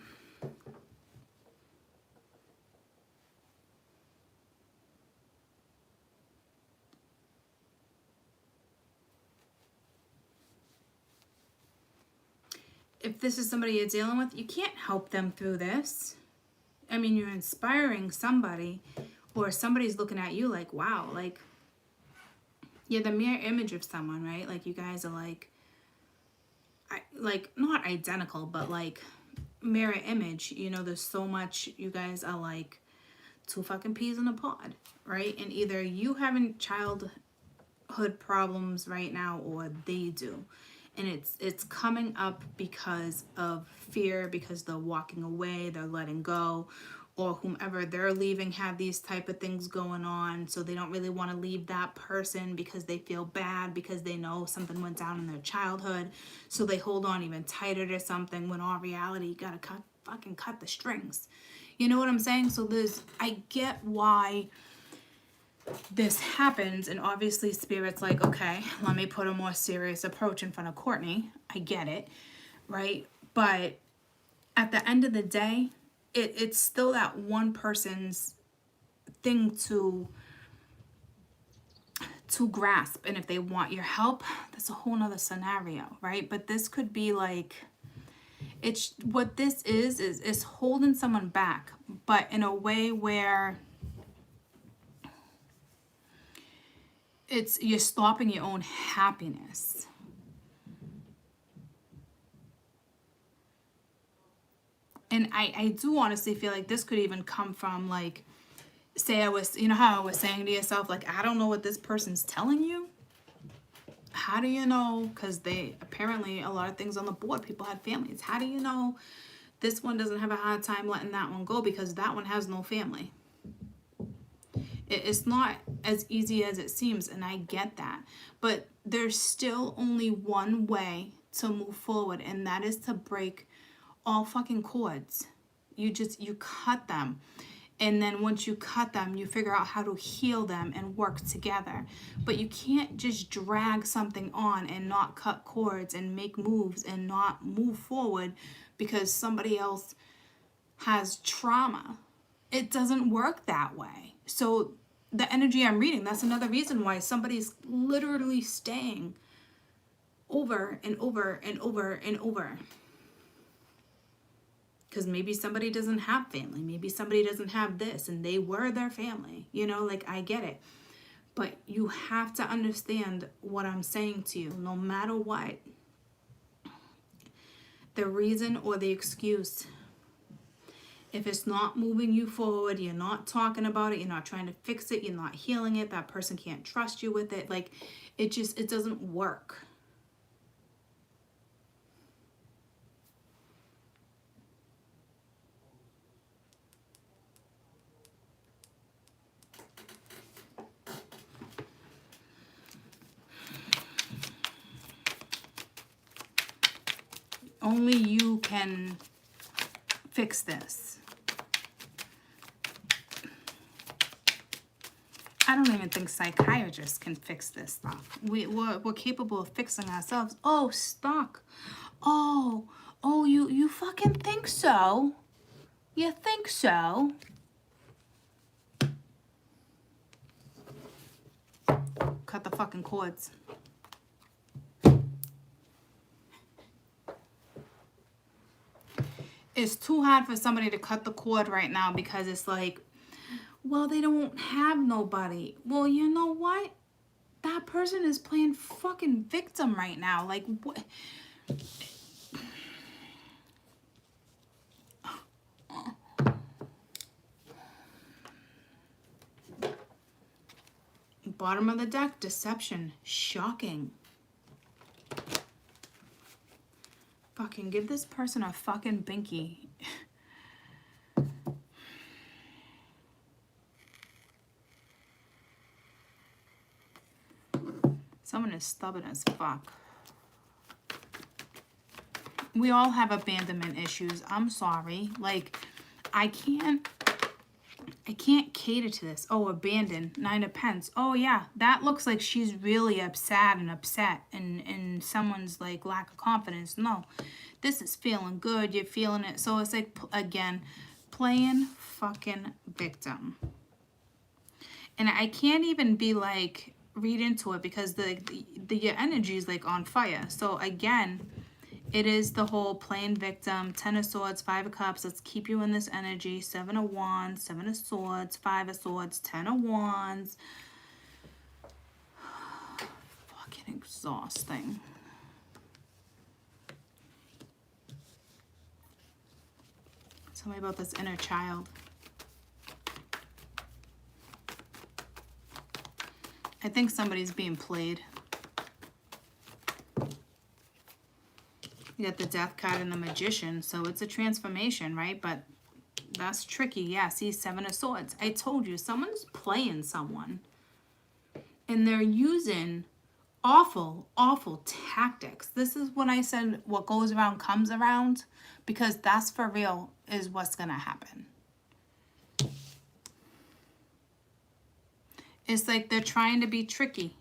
If this is somebody you're dealing with, you can't help them through this. I mean, you're inspiring somebody, or somebody's looking at you like, wow, like, you're the mirror image of someone, right? Like, you guys are like not identical, but like mirror image. You know, there's so much, you guys are like two fucking peas in a pod, right? And either you having childhood problems right now, or they do. And it's coming up because of fear, because they're walking away, they're letting go, or whomever they're leaving have these type of things going on, so they don't really want to leave that person because they feel bad, because they know something went down in their childhood, so they hold on even tighter to something, when all reality, you gotta fucking cut the strings. You know what I'm saying? So I get why this happens, and obviously Spirit's like, okay, let me put a more serious approach in front of Courtney. I get it, right? But at the end of the day, it's still that one person's thing to grasp. And if they want your help, that's a whole nother scenario, right? But this could be like, it's what this is holding someone back, but in a way where you're stopping your own happiness. And I do honestly feel like this could even come from, like, say I was, you know how I was saying to yourself, like, I don't know what this person's telling you. How do you know? Because they, apparently a lot of things on the board, people had families. How do you know this one doesn't have a hard time letting that one go because that one has no family? It's not as easy as it seems, and I get that. But there's still only one way to move forward, and that is to break all fucking cords. You cut them. And then once you cut them, you figure out how to heal them and work together. But you can't just drag something on and not cut cords and make moves and not move forward because somebody else has trauma. It doesn't work that way. So the energy I'm reading, that's another reason why somebody's literally staying over and over and over and over. Because maybe somebody doesn't have family. Maybe somebody doesn't have this and they were their family. You know, like, I get it. But you have to understand what I'm saying to you. No matter what, the reason or the excuse, if it's not moving you forward, you're not talking about it, you're not trying to fix it, you're not healing it, that person can't trust you with it, like, it doesn't work. Only you can fix this. I don't even think psychiatrists can fix this stuff. We're capable of fixing ourselves. Oh, stuck. Oh, you fucking think so? You think so? Cut the fucking cords. It's too hard for somebody to cut the cord right now because it's like, well, they don't have nobody. Well, you know what? That person is playing fucking victim right now. Like, what? Bottom of the deck, deception. Shocking. Fucking give this person a fucking binky. Someone is stubborn as fuck. We all have abandonment issues. I'm sorry. Like, I can't cater to this. Oh, abandoned. 9 of Pence. Oh, yeah. That looks like she's really upset and someone's, like, lack of confidence. No. This is feeling good. You're feeling it. So it's like, again, playing fucking victim. And I can't even be, like, read into it because your energy is, like, on fire. So, again, it is the whole playing victim. 10 of Swords, 5 of Cups. Let's keep you in this energy. 7 of Wands, 7 of Swords, 5 of Swords, 10 of Wands. Fucking exhausting. Tell me about this inner child. I think somebody's being played. You got the Death card and the Magician, so it's a transformation, right? But that's tricky. Yeah, see, 7 of Swords. I told you, someone's playing someone. And they're using awful, awful tactics. This is when I said what goes around comes around, because that's for real is what's going to happen. It's like they're trying to be tricky.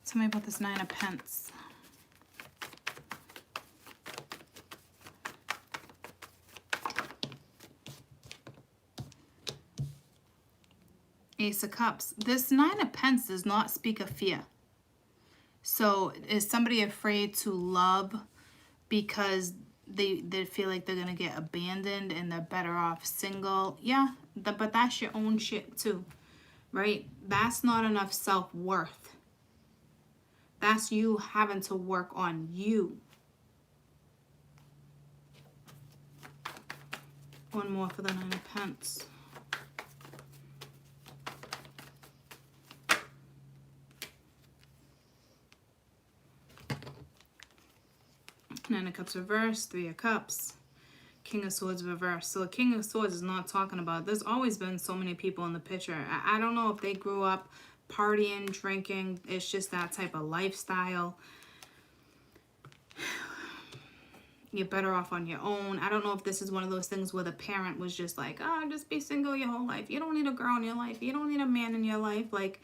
Tell me about this 9 of Pence. Ace of Cups. This 9 of Pence does not speak of fear. So is somebody afraid to love because they feel like they're going to get abandoned and they're better off single? Yeah, but that's your own shit too, right? That's not enough self-worth. That's you having to work on you. One more for the 9 of Pence. Nine of Cups reverse, 3 of Cups, King of Swords reverse. So the King of Swords is not talking about, there's always been so many people in the picture. I don't know if they grew up partying, drinking. It's just that type of lifestyle. You're better off on your own. I don't know if this is one of those things where the parent was just like, oh, just be single your whole life. You don't need a girl in your life. You don't need a man in your life. Like,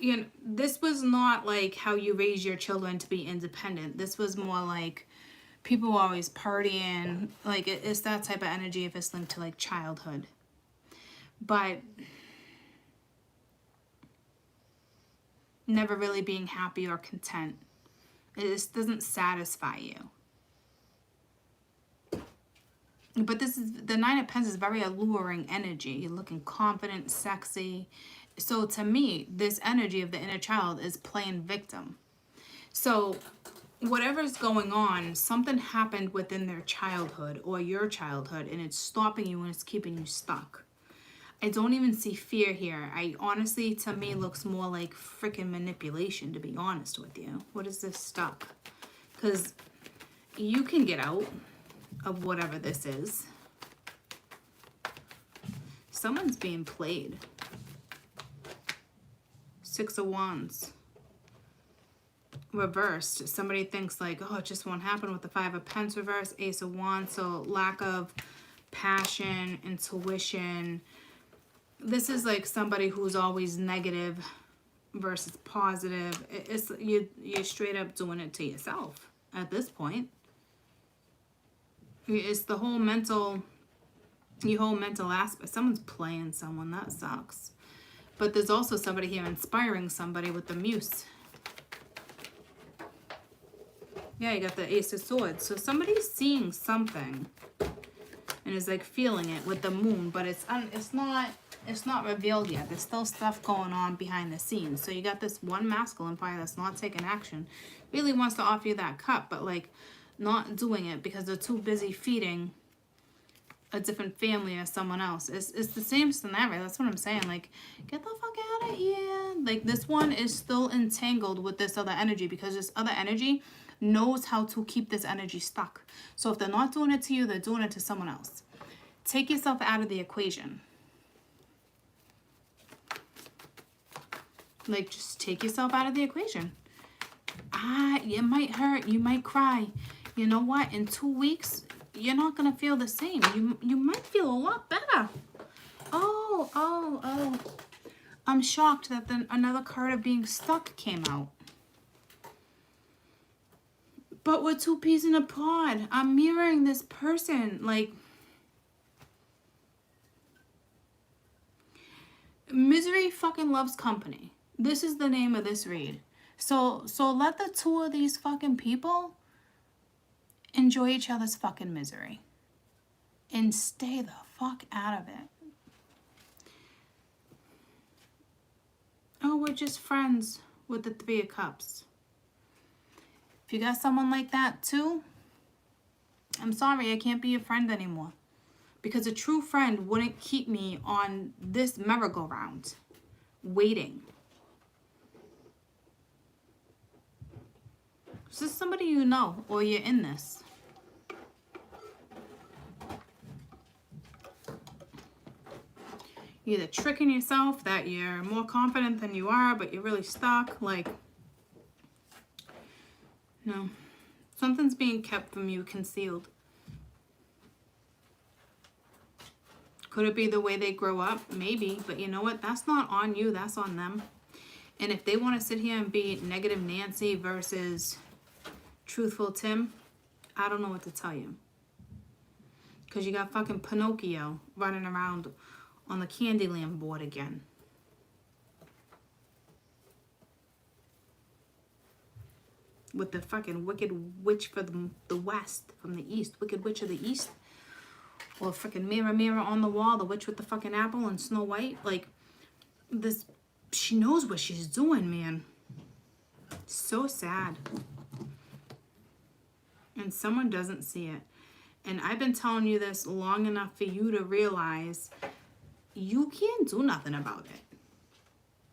you know, this was not like how you raise your children to be independent. This was more like people always partying. Like, it's that type of energy if it's linked to like childhood. But never really being happy or content. It just doesn't satisfy you. But this is, the Nine of Pentacles is very alluring energy. You're looking confident, sexy. So to me, this energy of the inner child is playing victim. So whatever's going on, something happened within their childhood or your childhood, and it's stopping you and it's keeping you stuck. I don't even see fear here. I honestly, to me, looks more like freaking manipulation, to be honest with you. What is this stuck? Because you can get out of whatever this is. Someone's being played. Six of Wands. Reversed. Somebody thinks like, oh, it just won't happen with the Five of Pentacles reversed. Ace of Wands. So lack of passion, intuition. This is like somebody who's always negative versus positive. It's you're straight up doing it to yourself at this point. It's the whole mental, your whole mental aspect. Someone's playing someone. That sucks. But there's also somebody here inspiring somebody with the Muse. Yeah, you got the Ace of Swords. So somebody's seeing something and is like feeling it with the Moon, but it's not revealed yet. There's still stuff going on behind the scenes. So you got this one masculine fire that's not taking action. Really wants to offer you that cup, but like not doing it because they're too busy feeding a different family or someone else. It's the same scenario. That's what I'm saying. Like, get the fuck out of here. Like, this one is still entangled with this other energy because this other energy knows how to keep this energy stuck. So if they're not doing it to you, they're doing it to someone else. Take yourself out of the equation. Like, just take yourself out of the equation. It might hurt. You might cry. You know what? In 2 weeks, you're not going to feel the same. You might feel a lot better. Oh. I'm shocked that then another card of being stuck came out. But we're two peas in a pod. I'm mirroring this person. Like, misery fucking loves company. This is the name of this read. So let the two of these fucking people enjoy each other's fucking misery. And stay the fuck out of it. Oh, we're just friends with the Three of Cups. If you got someone like that too, I'm sorry, I can't be your friend anymore. Because a true friend wouldn't keep me on this merry-go-round waiting. Is this somebody you know, or you're in this? You're either tricking yourself that you're more confident than you are, but you're really stuck. Like, no. Something's being kept from you, concealed. Could it be the way they grow up? Maybe. But you know what? That's not on you. That's on them. And if they want to sit here and be negative Nancy versus truthful Tim, I don't know what to tell you. Because you got fucking Pinocchio running around on the Candyland board again. With the fucking wicked witch from the west, from the east. Wicked witch of the east. Or freaking mirror, mirror on the wall. The witch with the fucking apple and Snow White. Like, this, she knows what she's doing, man. So sad. And someone doesn't see it. And I've been telling you this long enough for you to realize you can't do nothing about it.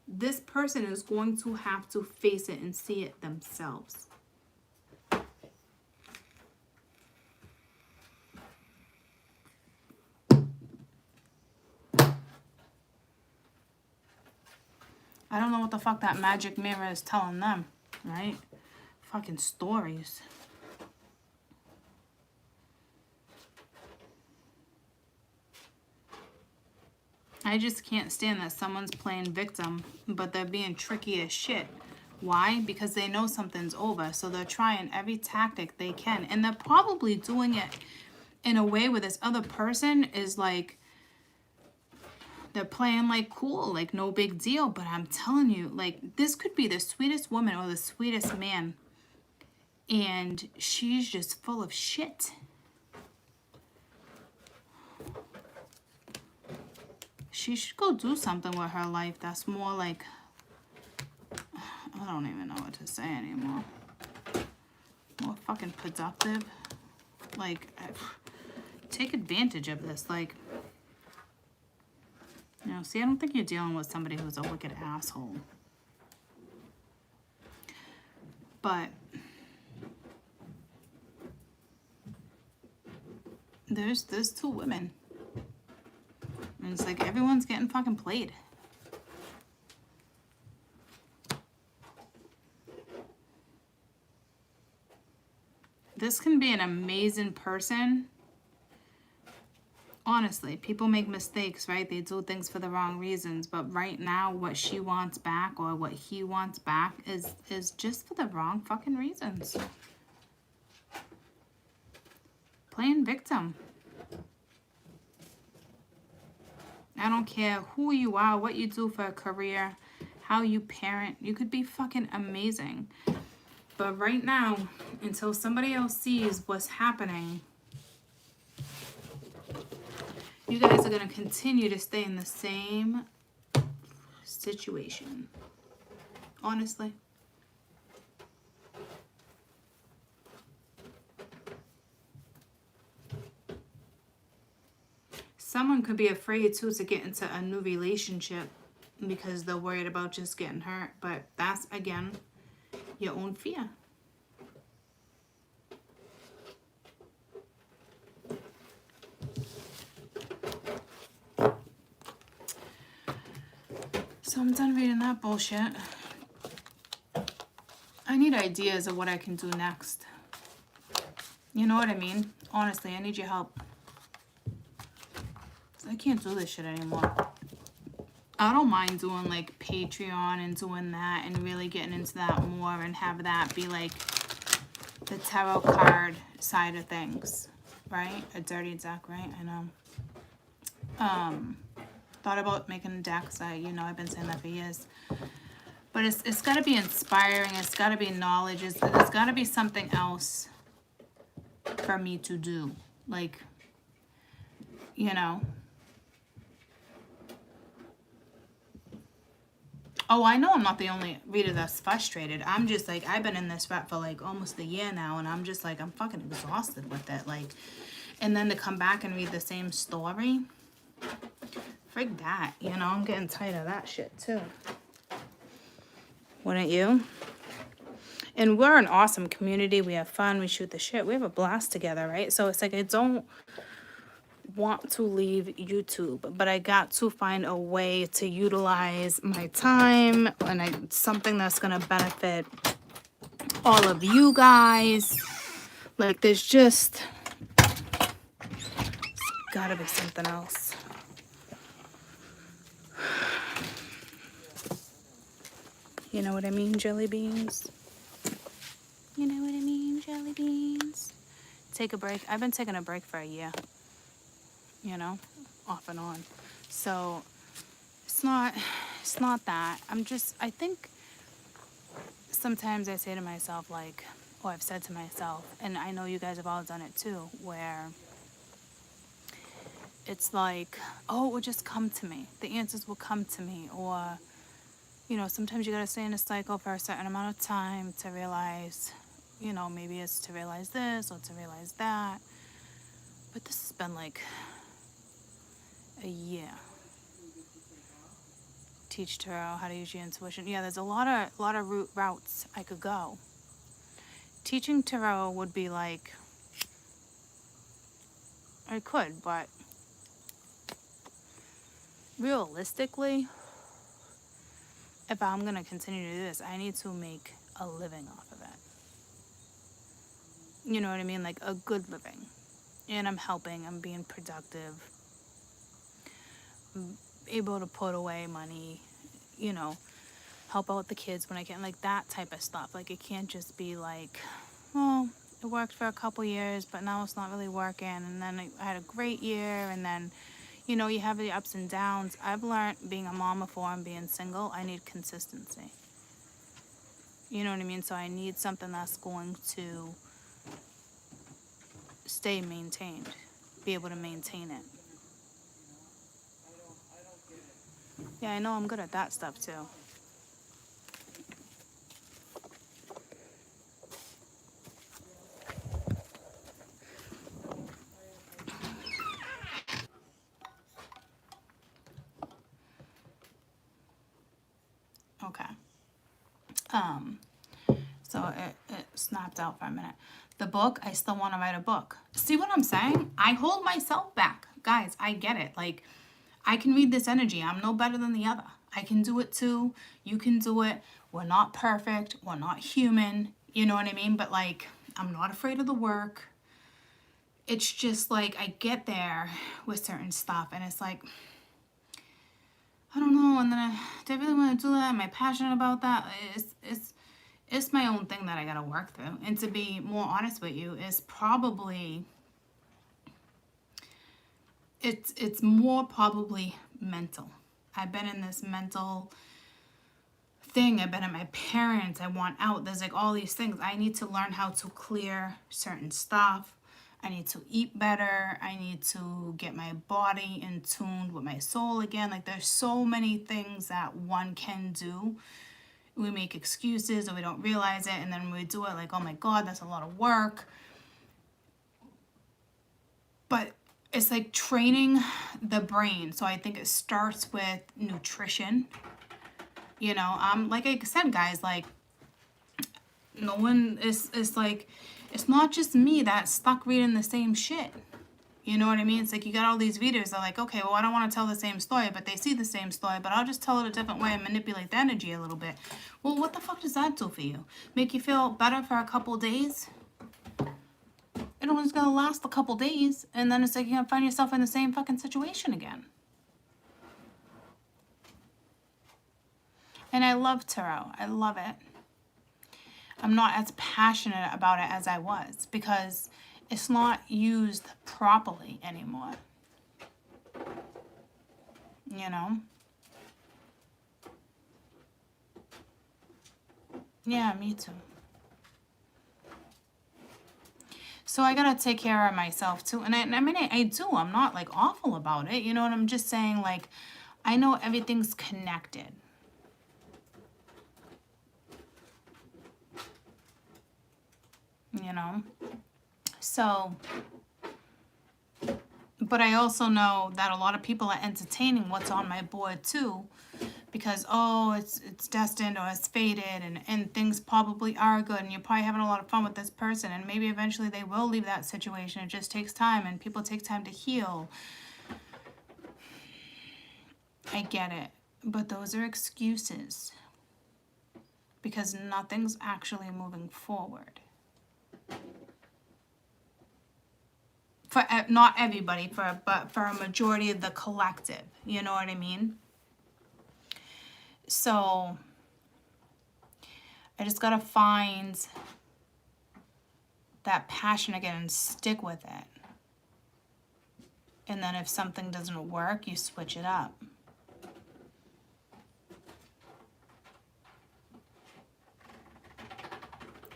This person is going to have to face it and see it themselves. I don't know what the fuck that magic mirror is telling them, right? Fucking stories. I just can't stand that someone's playing victim, but they're being tricky as shit. Why? Because they know something's over, so they're trying every tactic they can, and they're probably doing it in a way where this other person is like, they're playing like cool, like no big deal. But I'm telling you, like, this could be the sweetest woman or the sweetest man, and she's just full of shit. She should go do something with her life that's more like, I don't even know what to say anymore. More fucking productive. Like, take advantage of this. Like, you know, see, I don't think you're dealing with somebody who's a wicked asshole. But there's two women. And it's like everyone's getting fucking played. This can be an amazing person. Honestly, people make mistakes, right? They do things for the wrong reasons. But right now, what she wants back or what he wants back is just for the wrong fucking reasons. Playing victim. I don't care who you are, what you do for a career, how you parent. You could be fucking amazing. But right now, until somebody else sees what's happening, you guys are going to continue to stay in the same situation. Honestly. Someone could be afraid too to get into a new relationship because they're worried about just getting hurt. But that's, again, your own fear. So I'm done reading that bullshit. I need ideas of what I can do next. You know what I mean? Honestly, I need your help. I can't do this shit anymore. I don't mind doing like Patreon and doing that and really getting into that more and have that be like the tarot card side of things, right? A dirty deck, right? I know. Thought about making a deck, so you know I've been saying that for years. But it's got to be inspiring. It's got to be knowledge. There's got to be something else for me to do. Like, you know. Oh, I know I'm not the only reader that's frustrated. I'm just like, I've been in this rut for like almost a year now, and I'm just like, I'm fucking exhausted with it. Like, and then to come back and read the same story, frig that, you know, I'm getting tired of that shit too. Wouldn't you? And we're an awesome community. We have fun. We shoot the shit. We have a blast together, right? So it's like, I don't want to leave YouTube, but I got to find a way to utilize my time and something that's going to benefit all of you guys. Like, there's gotta be something else. You know what I mean, jelly beans? You know what I mean, jelly beans? Take a break. I've been taking a break for a year. You know, off and on. So it's not that. I think sometimes I say to myself, like, or I've said to myself, and I know you guys have all done it too, where it's like, oh, it will just come to me. The answers will come to me. Or, you know, sometimes you gotta stay in a cycle for a certain amount of time to realize, you know, maybe it's to realize this or to realize that. But this has been like a year. Teach tarot how to use your intuition. Yeah, there's a lot of routes I could go. Teaching tarot would be like, I could, but realistically, if I'm gonna continue to do this, I need to make a living off of it. You know what I mean? Like a good living. And I'm helping, I'm being productive. able to put away money, you know, help out the kids when I can, like that type of stuff. Like it can't just be like, well, it worked for a couple years, but now it's not really working. And then I had a great year, and then, you know, you have the ups and downs. I've learned being a mom before and being single, I need consistency. You know what I mean? So I need something that's going to stay maintained, be able to maintain it. Yeah, I know I'm good at that stuff too. Okay. So it snapped out for a minute. The book, I still want to write a book. See what I'm saying? I hold myself back. Guys, I get it. Like, I can read this energy. I'm no better than the other. I can do it too. You can do it. We're not perfect. We're not human. You know what I mean? But like, I'm not afraid of the work. It's just like, I get there with certain stuff and it's like, I don't know. And then do I really want to do that? Am I passionate about that? It's my own thing that I gotta work through. And to be more honest with you, is probably, it's more probably mental. I've been in this mental thing. I've been at my parents. I want out. There's like all these things. I need to learn how to clear certain stuff. I need to eat better. I need to get my body in tune with my soul again. Like there's so many things that one can do. We make excuses or we don't realize it, and then we do it like, oh my God, that's a lot of work. But it's like training the brain. So I think it starts with nutrition. You know, like I said, guys, like no one is like, it's not just me that's stuck reading the same shit. You know what I mean? It's like you got all these readers that are like, okay, well, I don't want to tell the same story, but they see the same story, but I'll just tell it a different way and manipulate the energy a little bit. Well, what the fuck does that do for you? Make you feel better for a couple days? It only's gonna last a couple days, and then it's like you're gonna find yourself in the same fucking situation again. And I love tarot. I love it. I'm not as passionate about it as I was because it's not used properly anymore. You know? Yeah, me too. So I gotta take care of myself too. And I mean, I do. I'm not like awful about it. You know what I'm just saying? Like, I know everything's connected. You know? So, but I also know that a lot of people are entertaining what's on my board too, because, oh, it's destined or it's fated, and things probably are good, and you're probably having a lot of fun with this person, and maybe eventually they will leave that situation. It just takes time, and people take time to heal. I get it, but those are excuses, because nothing's actually moving forward. For not everybody, but for a majority of the collective, you know what I mean? So I just gotta find that passion again and stick with it. And then if something doesn't work, you switch it up.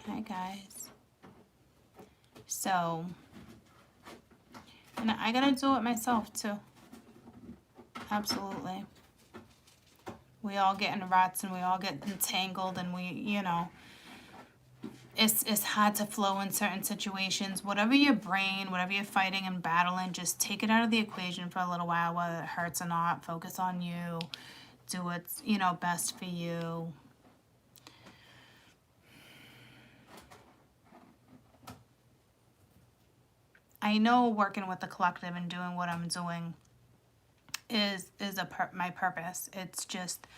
Hi guys. So, and I gotta do it myself too. Absolutely. We all get in ruts and we all get entangled, and we, you know, it's hard to flow in certain situations. Whatever your brain, whatever you're fighting and battling, just take it out of the equation for a little while, whether it hurts or not. Focus on you. Do what's, you know, best for you. I know working with the collective and doing what I'm doing is my purpose. It's just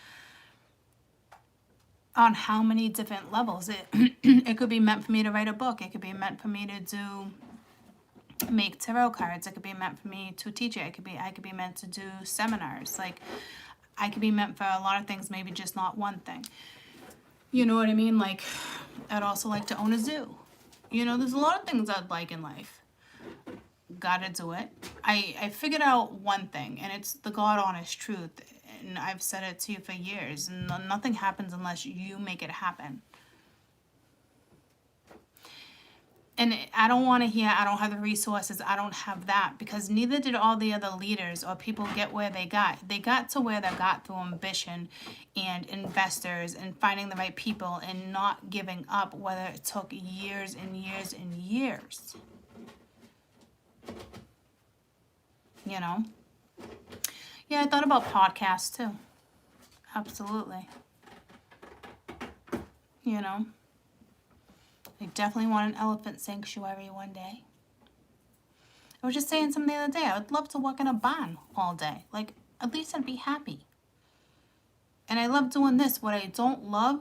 on how many different levels. It could be meant for me to write a book. It could be meant for me to do make tarot cards. It could be meant for me to teach it. I could be meant to do seminars. Like, I could be meant for a lot of things, maybe just not one thing. You know what I mean? Like, I'd also like to own a zoo. You know, there's a lot of things I'd like in life. Gotta do it. I figured out one thing, and it's the God honest truth. And I've said it to you for years. Nothing happens unless you make it happen. And I don't want to hear, I don't have the resources, I don't have that, because neither did all the other leaders or people get where they got. They got to where they got through ambition and investors and finding the right people and not giving up, whether it took years and years and years. You know? Yeah, I thought about podcasts too. Absolutely. You know? I definitely want an elephant sanctuary one day. I was just saying something the other day. I would love to walk in a barn all day. Like, at least I'd be happy. And I love doing this. What I don't love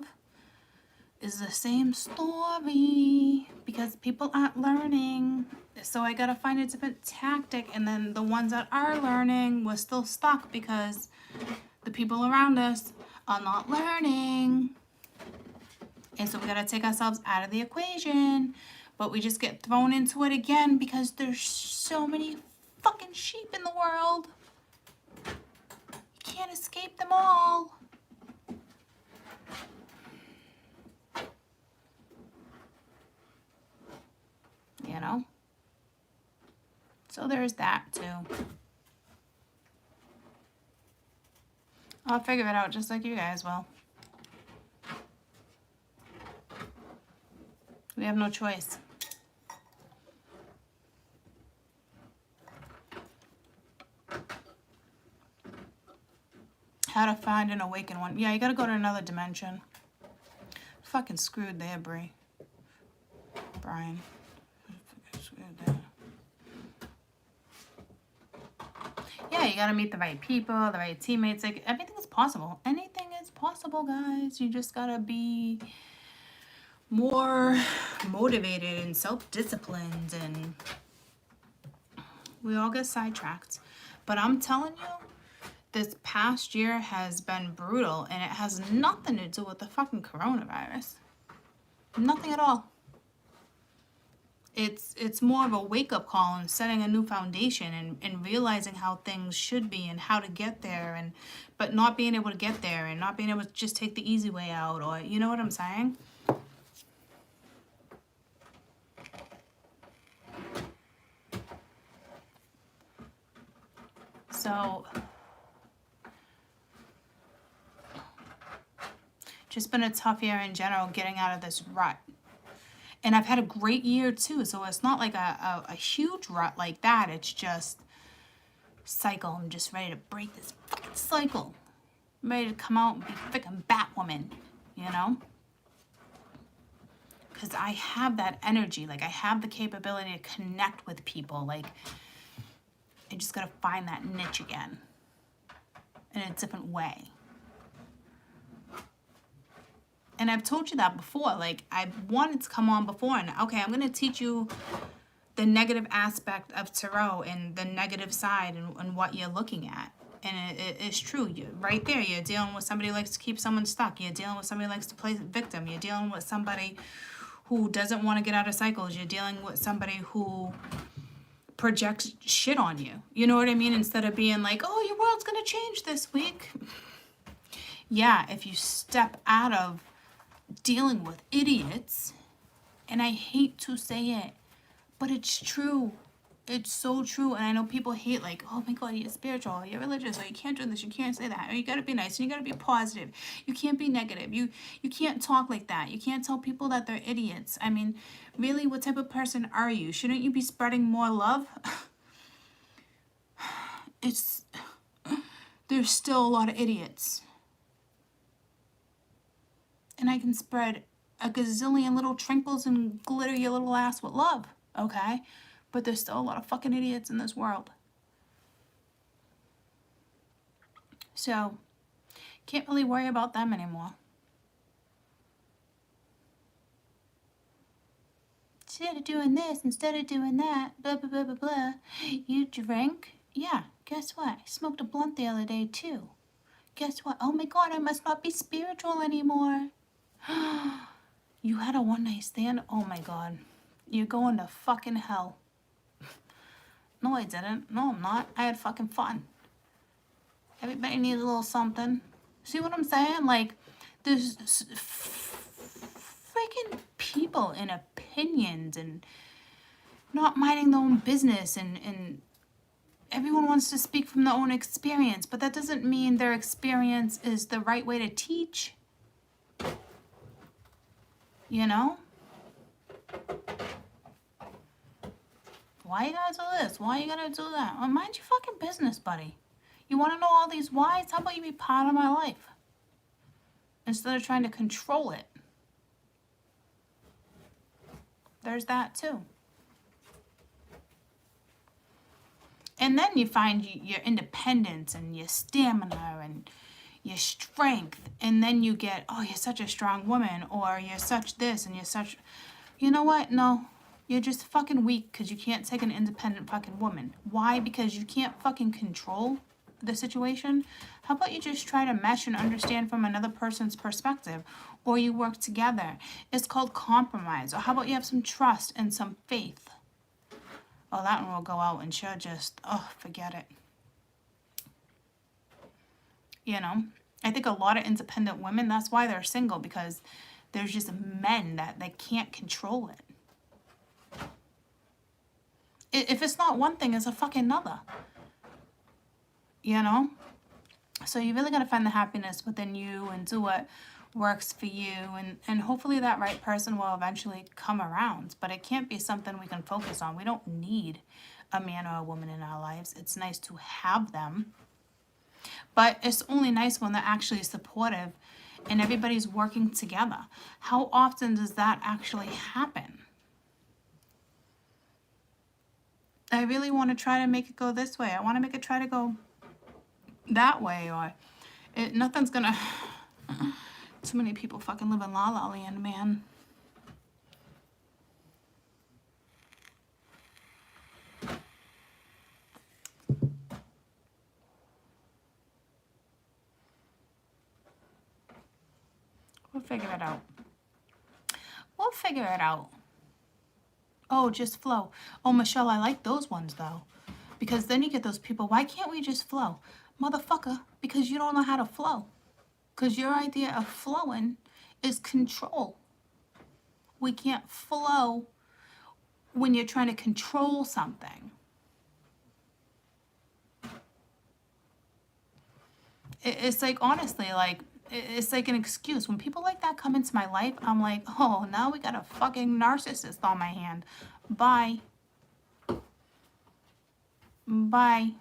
is the same story, because people aren't learning. So I gotta find a different tactic. And then the ones that are learning, we're still stuck because the people around us are not learning. And so we got to take ourselves out of the equation. But we just get thrown into it again because there's so many fucking sheep in the world. You can't escape them all. You know? So there's that too. I'll figure it out just like you guys will. We have no choice. How to find and awaken one. Yeah, you gotta go to another dimension. Fucking screwed there, Brian. Screwed there. Yeah, you gotta meet the right people, the right teammates. Like, everything is possible. Anything is possible, guys. You just gotta be more motivated and self-disciplined, and we all get sidetracked. But I'm telling you, this past year has been brutal, and it has nothing to do with the fucking coronavirus. Nothing at all. It's more of a wake-up call and setting a new foundation and realizing how things should be and how to get there, but not being able to get there and not being able to just take the easy way out, or you know what I'm saying? So, just been a tough year in general getting out of this rut. And I've had a great year too, so it's not like a huge rut like that. It's just cycle. I'm just ready to break this fucking cycle. I'm ready to come out and be freaking Batwoman, you know? Because I have that energy. Like, I have the capability to connect with people. Like, I just gotta find that niche again in a different way. And I've told you that before. Like, I wanted to come on before and, okay, I'm gonna teach you the negative aspect of tarot and the negative side and what you're looking at. And it's true. Right there, you're dealing with somebody who likes to keep someone stuck. You're dealing with somebody who likes to play victim. You're dealing with somebody who doesn't want to get out of cycles. You're dealing with somebody who projects shit on you. You know what I mean? Instead of being like, oh, your world's going to change this week. Yeah, if you step out of dealing with idiots, and I hate to say it, but it's true. It's so true. And I know people hate, like, oh my God, you're spiritual, or you're religious, or you can't do this, you can't say that, or you gotta be nice, and you gotta be positive. You can't be negative. You can't talk like that. You can't tell people that they're idiots. I mean, really, what type of person are you? Shouldn't you be spreading more love? There's still a lot of idiots. And I can spread a gazillion little trinkles and glitter your little ass with love, okay? But there's still a lot of fucking idiots in this world. So, can't really worry about them anymore. instead of doing this, instead of doing that, blah, blah, blah, blah, blah. You drink? Yeah, guess what? I smoked a blunt the other day too. Guess what? Oh my God, I must not be spiritual anymore. You had a one-night stand? Oh my God. You're going to fucking hell. No, I didn't. No, I'm not. I had fucking fun. Everybody needs a little something. See what I'm saying? Like, there's freaking people and opinions and not minding their own business, and everyone wants to speak from their own experience, but that doesn't mean their experience is the right way to teach. You know? Why you gotta do this? Why you gotta do that? Well, mind your fucking business, buddy. You want to know all these whys? How about you be part of my life? Instead of trying to control it. There's that too. And then you find your independence and your stamina and your strength. And then you get, oh, you're such a strong woman. Or you're such this and you're such... You know what? No. You're just fucking weak because you can't take an independent fucking woman. Why? Because you can't fucking control the situation. How about you just try to mesh and understand from another person's perspective, or you work together? It's called compromise. Or how about you have some trust and some faith? Oh, that one will go out and she'll just, oh, forget it. You know, I think a lot of independent women, that's why they're single, because there's just men that they can't control it. If it's not one thing, it's a fucking another. You know? So you really got to find the happiness within you and do what works for you. And hopefully that right person will eventually come around. But it can't be something we can focus on. We don't need a man or a woman in our lives. It's nice to have them. But it's only nice when they're actually supportive and everybody's working together. How often does that actually happen? I really want to try to make it go this way. I want to make it try to go that way, or nothing's gonna... Too many people fucking live in La La Land, man. We'll figure it out. We'll figure it out. Oh, just flow. Oh, Michelle, I like those ones, though. Because then you get those people, why can't we just flow? Motherfucker, because you don't know how to flow. Because your idea of flowing is control. We can't flow when you're trying to control something. It's like, honestly, like, it's like an excuse. When people like that come into my life, I'm like, oh, now we got a fucking narcissist on my hand. Bye. Bye.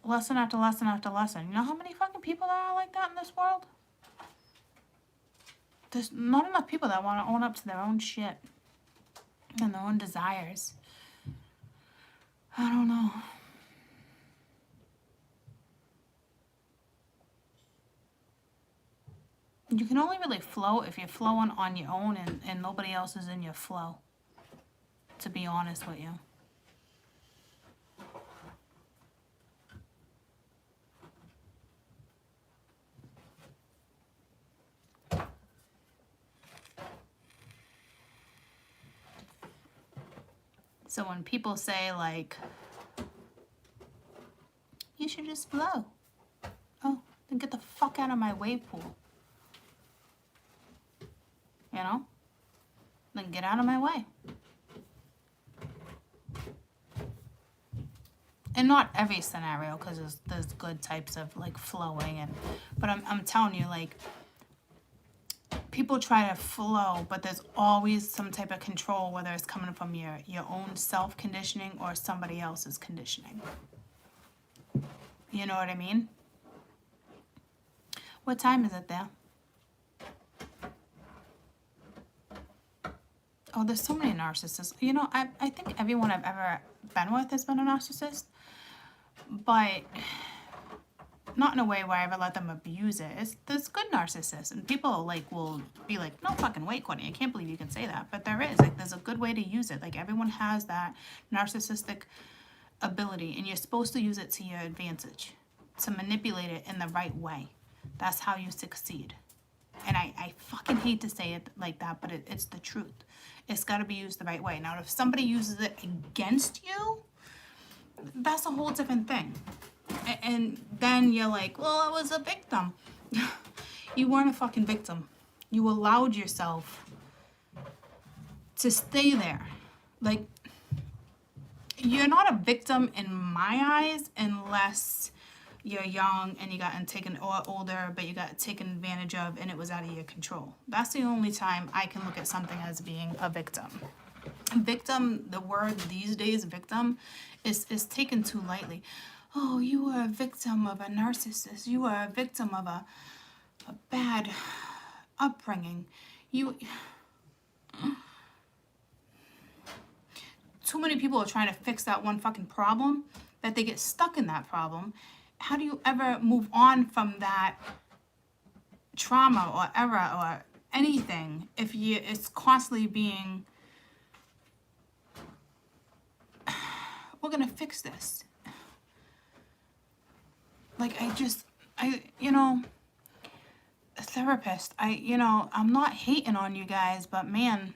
Lesson after lesson after lesson. You know how many fucking people there are like that in this world? There's not enough people that want to own up to their own shit and their own desires. I don't know. You can only really flow if you're flowing on your own and nobody else is in your flow, to be honest with you. So when people say, like, you should just flow. Oh, then get the fuck out of my wave pool. You know? Then get out of my way. And not every scenario, because there's good types of, like, flowing. But I'm telling you, like, people try to flow, but there's always some type of control, whether it's coming from your own self-conditioning or somebody else's conditioning. You know what I mean? What time is it there? Oh, there's so many narcissists. You know, I think everyone I've ever been with has been a narcissist. But not in a way where I ever let them abuse it. There's good narcissists, and people like will be like, no fucking way, Courtney, I can't believe you can say that. But there is, like, there's a good way to use it. Like, everyone has that narcissistic ability, and you're supposed to use it to your advantage, to manipulate it in the right way. That's how you succeed. And I fucking hate to say it like that, but it's the truth. It's got to be used the right way. Now, if somebody uses it against you, that's a whole different thing. And then you're like, well, I was a victim. You weren't a fucking victim. You allowed yourself to stay there. Like, you're not a victim in my eyes unless you're young and you got taken, or older, but you got taken advantage of and it was out of your control. That's the only time I can look at something as being a victim. Victim, the word these days, victim, is taken too lightly. Oh, you were a victim of a narcissist. You were a victim of a bad upbringing. Too many people are trying to fix that one fucking problem that they get stuck in that problem. How do you ever move on from that trauma or error or anything if it's constantly being, we're gonna fix this? Like, a therapist, I'm not hating on you guys, but man,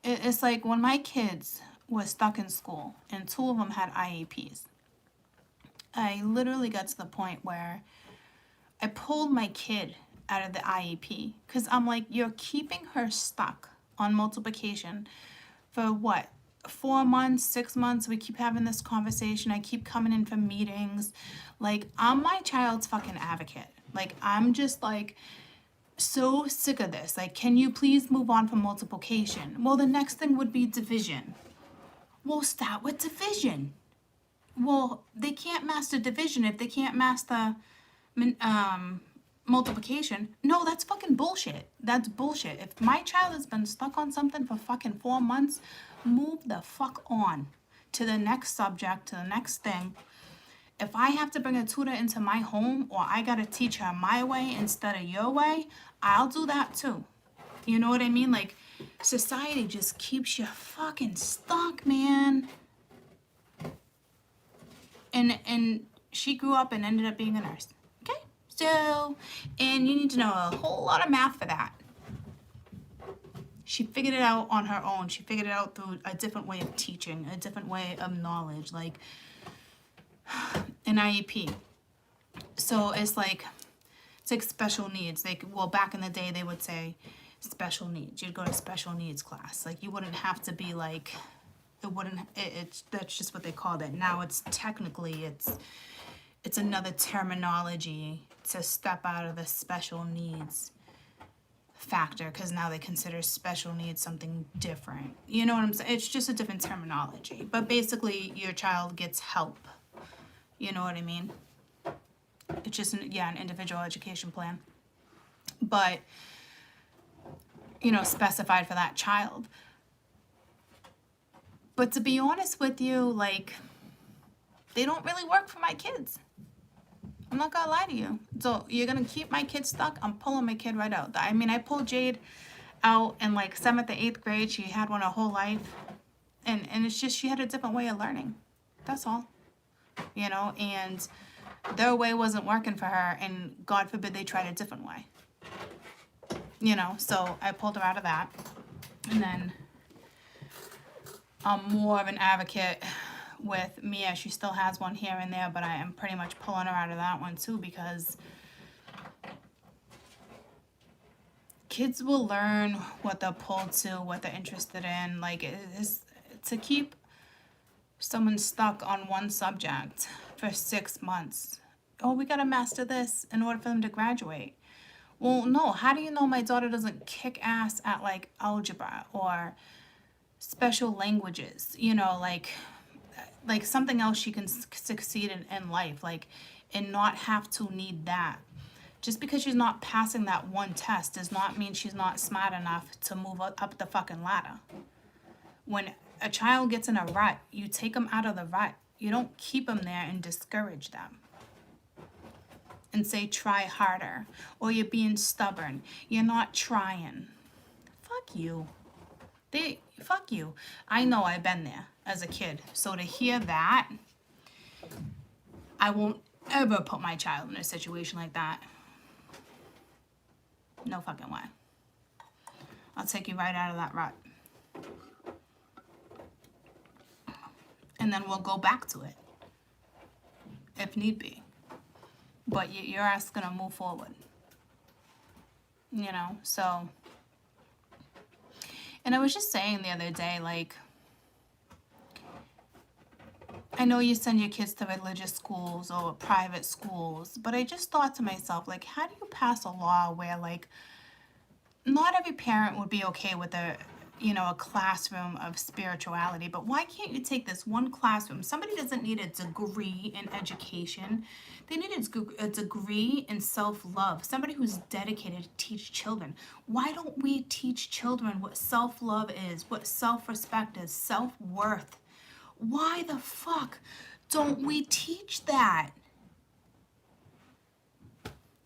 it's like when my kids were stuck in school and 2 of them had IEPs, I literally got to the point where I pulled my kid out of the IEP because I'm like, you're keeping her stuck on multiplication for what? 4 months, 6 months. We keep having this conversation. I keep coming in for meetings. Like, I'm my child's fucking advocate. Like, I'm just like so sick of this. Like, can you please move on from multiplication? Well, the next thing would be division. We'll start with division. Well, they can't master division if they can't master multiplication. No, that's fucking bullshit. That's bullshit. If my child has been stuck on something for fucking 4 months, move the fuck on to the next subject, to the next thing. If I have to bring a tutor into my home, or I gotta teach her my way instead of your way, I'll do that too. You know what I mean? Like, society just keeps you fucking stuck, man. And she grew up and ended up being a nurse. Okay? So, and you need to know a whole lot of math for that. She figured it out on her own. She figured it out through a different way of teaching, a different way of knowledge, like an IEP. So it's like special needs. Like, well, back in the day, they would say special needs. You'd go to special needs class. Like, you wouldn't have to be like, that's just what they called it. Now it's technically, it's another terminology to step out of the special needs factor, because now they consider special needs something different. You know what I'm saying? It's just a different terminology. But basically, your child gets help. You know what I mean? It's just, an individual education plan. But, specified for that child. But to be honest with you, like, they don't really work for my kids. I'm not gonna lie to you. So you're gonna keep my kid stuck? I'm pulling my kid right out. I mean, I pulled Jade out in like 7th or 8th grade. She had one her whole life. And it's just, she had a different way of learning. That's all. And their way wasn't working for her, and God forbid they tried a different way. So I pulled her out of that. And then I'm more of an advocate with Mia. She still has one here and there, but I am pretty much pulling her out of that one too, because kids will learn what they're pulled to, what they're interested in. Like, it is to keep someone stuck on one subject for 6 months. Oh, we gotta master this in order for them to graduate. Well, no. How do you know my daughter doesn't kick ass at like algebra or special languages? Like something else she can succeed in life, like, and not have to need that. Just because she's not passing that one test does not mean she's not smart enough to move up the fucking ladder. When a child gets in a rut, you take them out of the rut You don't keep them there and discourage them and say, try harder, or you're being stubborn. You're not trying. Fuck you. Fuck you. I know I've been there as a kid. So to hear that, I won't ever put my child in a situation like that. No fucking way. I'll take you right out of that rut. And then we'll go back to it if need be. But your ass is gonna move forward. You know, so. And I was just saying the other day, like, I know you send your kids to religious schools or private schools, but I just thought to myself, like, how do you pass a law where, like, not every parent would be okay with a classroom of spirituality, but why can't you take this one classroom? Somebody doesn't need a degree in education. They need a degree in self-love. Somebody who's dedicated to teach children. Why don't we teach children what self-love is, what self-respect is, self-worth? Why the fuck don't we teach that?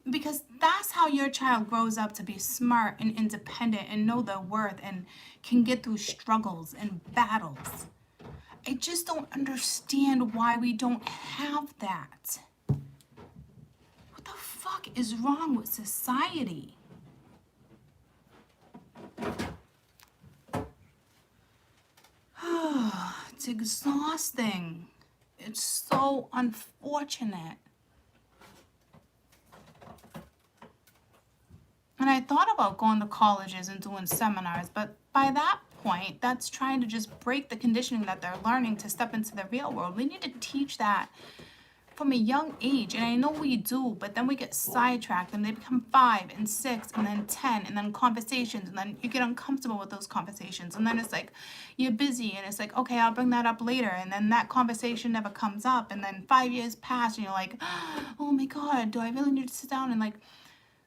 Because that's how your child grows up to be smart and independent and know their worth and can get through struggles and battles. I just don't understand why we don't have that. What the fuck is wrong with society? It's exhausting. It's so unfortunate. And I thought about going to colleges and doing seminars, but by that point, that's trying to just break the conditioning that they're learning to step into the real world. We need to teach that from a young age, and I know we do, but then we get sidetracked and they become 5 and 6 and then 10 and then conversations, and then you get uncomfortable with those conversations, and then it's like you're busy and it's like, okay, I'll bring that up later, and then that conversation never comes up, and then 5 years pass and you're like, oh my god, do I really need to sit down and like,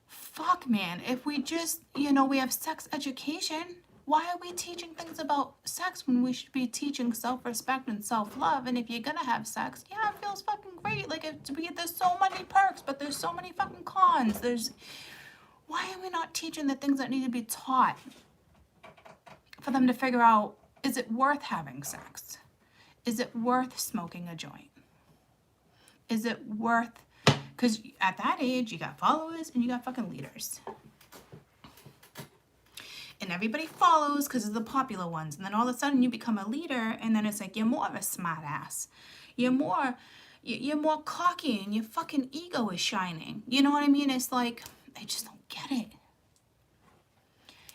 fuck, man, if we just, we have sex education, why are we teaching things about sex when we should be teaching self-respect and self-love? And if you're gonna have sex, yeah, it feels fucking great. Like, there's so many perks, but there's so many fucking cons. Why are we not teaching the things that need to be taught for them to figure out, is it worth having sex? Is it worth smoking a joint? Is it worth... Because at that age, you got followers and you got fucking leaders. And everybody follows because of the popular ones. And then all of a sudden you become a leader, and then it's like you're more of a smart ass. You're more cocky and your fucking ego is shining. You know what I mean? It's like, I just don't get it.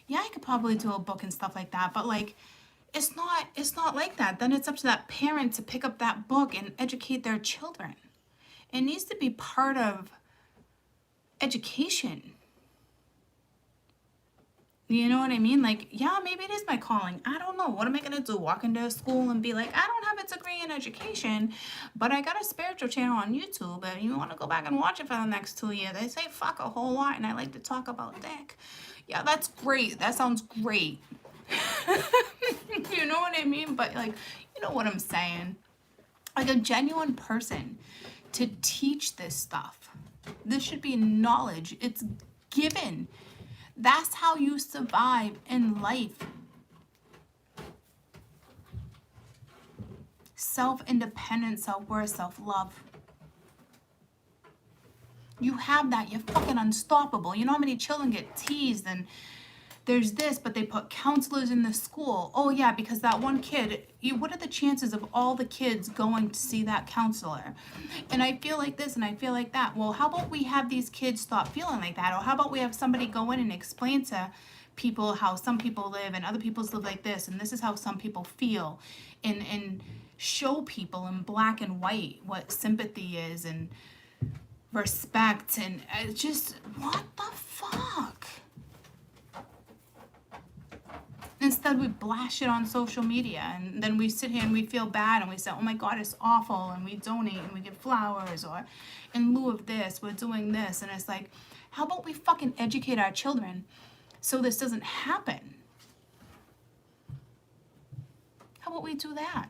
Yeah, I could probably do a book and stuff like that, but like, it's not like that. Then it's up to that parent to pick up that book and educate their children. It needs to be part of education. You know what I mean? Like, yeah, maybe it is my calling. I don't know. What am I going to do? Walk into a school and be like, I don't have a degree in education, but I got a spiritual channel on YouTube, and you want to go back and watch it for the next 2 years. They say fuck a whole lot, and I like to talk about dick. Yeah, that's great. That sounds great. You know what I mean? But, like, you know what I'm saying? Like, a genuine person to teach this stuff. This should be knowledge. It's given. That's how you survive in life. Self-independence, self-worth, self-love. You have that. You're fucking unstoppable. You know how many children get teased and there's this, but they put counselors in the school. Oh yeah, because that one kid, what are the chances of all the kids going to see that counselor? And I feel like this and I feel like that. Well, how about we have these kids stop feeling like that? Or how about we have somebody go in and explain to people how some people live and other people live like this, and this is how some people feel, and show people in black and white what sympathy is and respect, and just, what the fuck? Instead, we blast it on social media, and then we sit here and we feel bad, and we say, oh my god, it's awful, and we donate and we give flowers, or in lieu of this, we're doing this. And it's like, how about we fucking educate our children so this doesn't happen? How about we do that?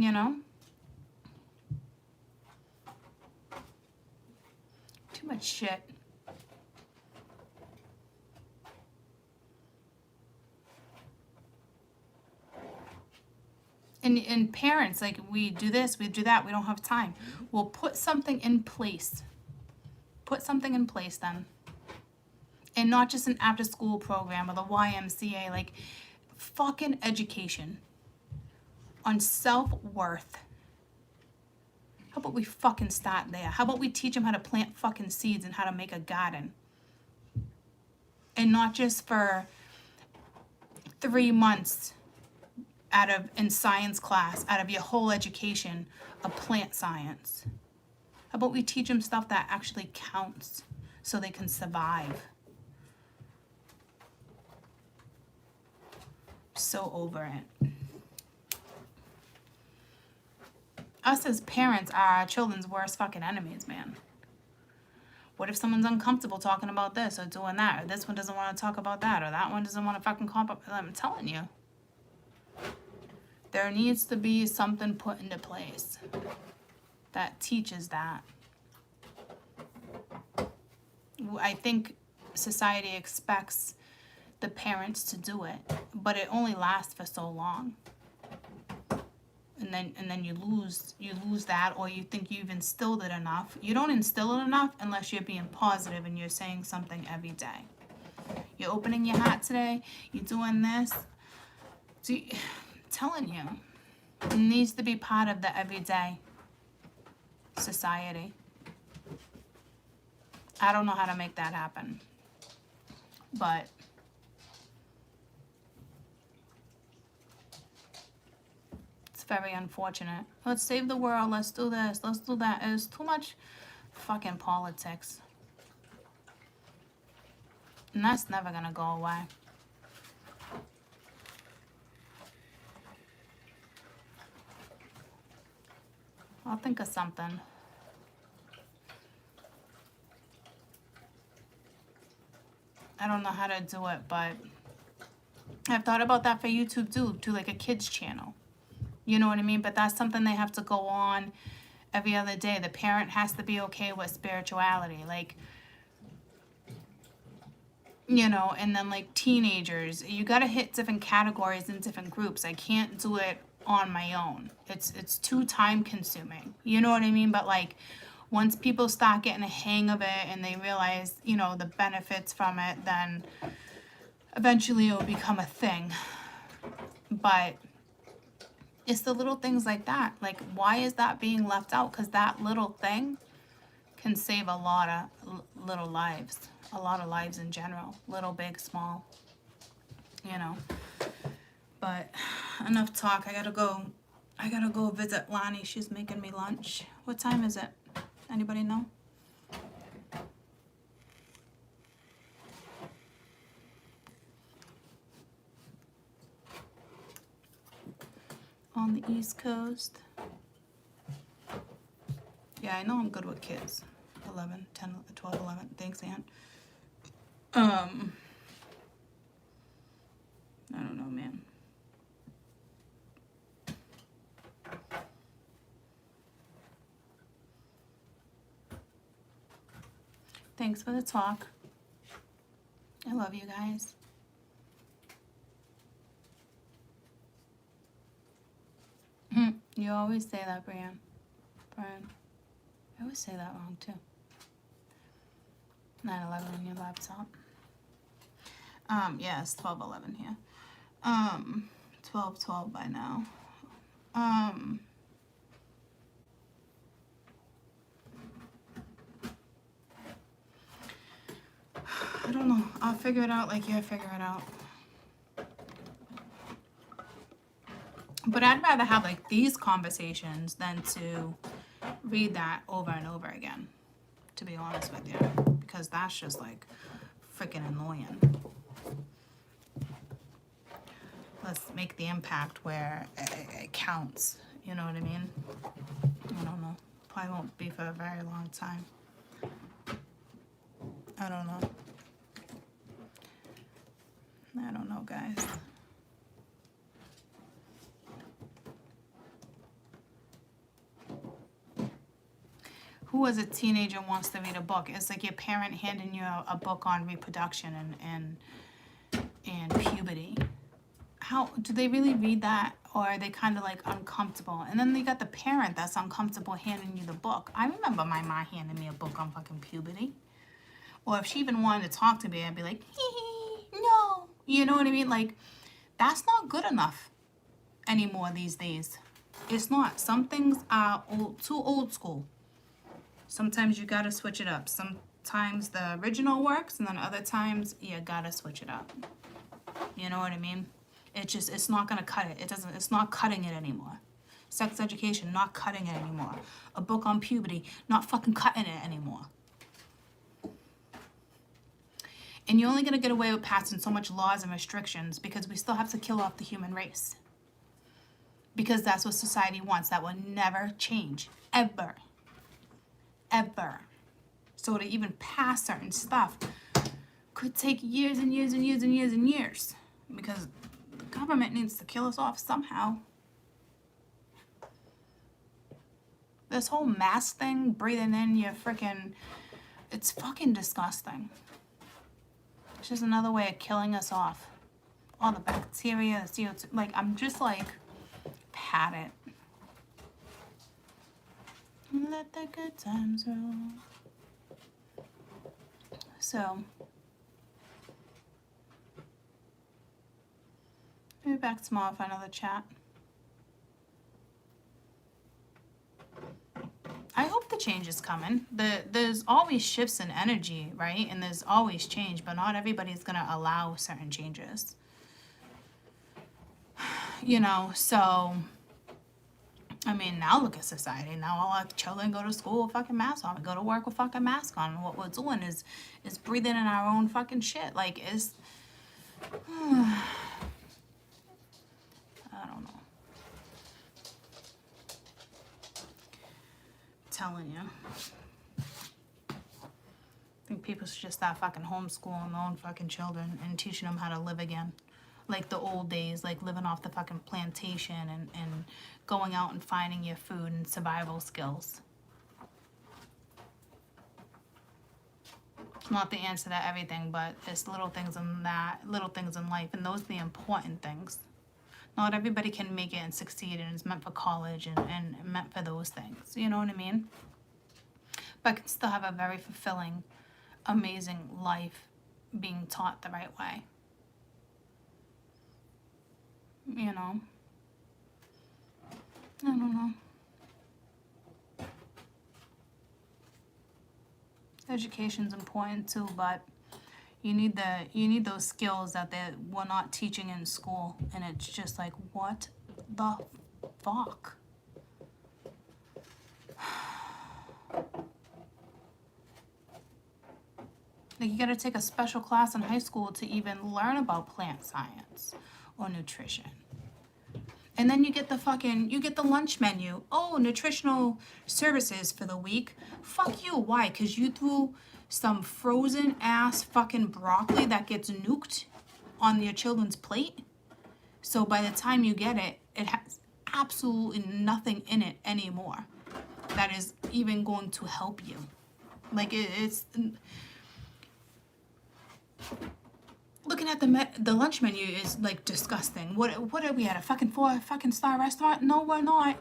you know? Too much shit. And parents, like, we do this, we do that, we don't have time. We'll put something in place. Put something in place then. And not just an after-school program or the YMCA, like, fucking education on self-worth. How about we fucking start there? How about we teach them how to plant fucking seeds and how to make a garden? And not just for 3 months in science class, out of your whole education of plant science. How about we teach them stuff that actually counts so they can survive? So over it. Us as parents are our children's worst fucking enemies, man. What if someone's uncomfortable talking about this or doing that, or this one doesn't want to talk about that, or that one doesn't want to fucking I'm telling you. There needs to be something put into place that teaches that. I think society expects the parents to do it, but it only lasts for so long. And then you lose that, or you think you've instilled it enough. You don't instill it enough unless you're being positive and you're saying something every day. You're opening your heart today, you're doing this. See, telling you, it needs to be part of the everyday society. I don't know how to make that happen, but it's very unfortunate. Let's save the world, let's do this, let's do that. It's too much fucking politics, and that's never gonna go away. I'll think of something. I don't know how to do it, but I've thought about that for YouTube too, to like a kids channel. You know what I mean? But that's something they have to go on every other day. The parent has to be okay with spirituality. Like, you know, and then like teenagers, you got to hit different categories and different groups. I can't do it on my own. It's too time consuming. You know what I mean? But like once people start getting a hang of it and they realize, you know, the benefits from it, then eventually it will become a thing. But it's the little things like that. Like, why is that being left out? Because that little thing can save a lot of little lives. A lot of lives in general. Little, big, small. You know. But enough talk. I gotta go visit Lonnie. She's making me lunch. What time is it? Anybody know? On the East Coast. Yeah, I know I'm good with kids. 11, 10, 12, 11. Thanks, Aunt. I don't know, man. Thanks for the talk. I love you guys. You always say that, Brian. I always say that wrong too. 9/11 on your laptop. Yeah, it's 12/11 here. 12/12 by now. I don't know. I'll figure it out like you figure it out. But I'd rather have like these conversations than to read that over and over again, to be honest with you, because that's just like freaking annoying. Let's make the impact where it counts. You know what I mean? I don't know. Probably won't be for a very long time. I don't know. I don't know, guys. who as a teenager wants to read a book? It's like your parent handing you a book on reproduction and puberty. How do they really read that, or are they kind of like uncomfortable? And then they got the parent that's uncomfortable handing you the book. I remember my mom handing me a book on fucking puberty. Or if she even wanted to talk to me, I'd be like, no. You know what I mean? Like, that's not good enough anymore these days. It's not. Some things are too old school. Sometimes you gotta switch it up. Sometimes the original works, and then other times you gotta switch it up. You know what I mean? It's not gonna cut it. It's not cutting it anymore. Sex education, not cutting it anymore. A book on puberty, not fucking cutting it anymore. And you're only going to get away with passing so much laws and restrictions because we still have to kill off the human race. Because that's what society wants. That will never change. Ever. Ever. So to even pass certain stuff could take years and years and years and years and years. Because the government needs to kill us off somehow. This whole mask thing, breathing in your freaking... It's fucking disgusting. It's just another way of killing us off. All the bacteria, the CO2. Like, I'm just like, pat it. Let the good times roll. So, maybe back tomorrow for another chat. I hope the change is coming. There's always shifts in energy, right? And there's always change, but not everybody's going to allow certain changes. You know, so, I mean, now look at society. Now all our children go to school with fucking masks on. We go to work with fucking masks on. And what we're doing is breathing in our own fucking shit. Like, it's... I don't know. Telling you. I think people should just start fucking homeschooling their own fucking children and teaching them how to live again. Like the old days, like living off the fucking plantation and going out and finding your food and survival skills. It's not the answer to everything, but it's little things in that, little things in life, and those are the important things. Not everybody can make it and succeed, and it's meant for college and meant for those things. You know what I mean? But can still have a very fulfilling, amazing life being taught the right way. You know? I don't know. Education's important too, but you need those skills that we're not teaching in school, and it's just like, what the fuck? Like, you gotta take a special class in high school to even learn about plant science or nutrition. And then you get the lunch menu. Oh, nutritional services for the week. Fuck you. Why? Because you threw some frozen ass fucking broccoli that gets nuked on your children's plate. So by the time you get it, it has absolutely nothing in it anymore that is even going to help you. Like, it's... Looking at the lunch menu is like disgusting. What are we at, a fucking 4-star restaurant? No, we're not.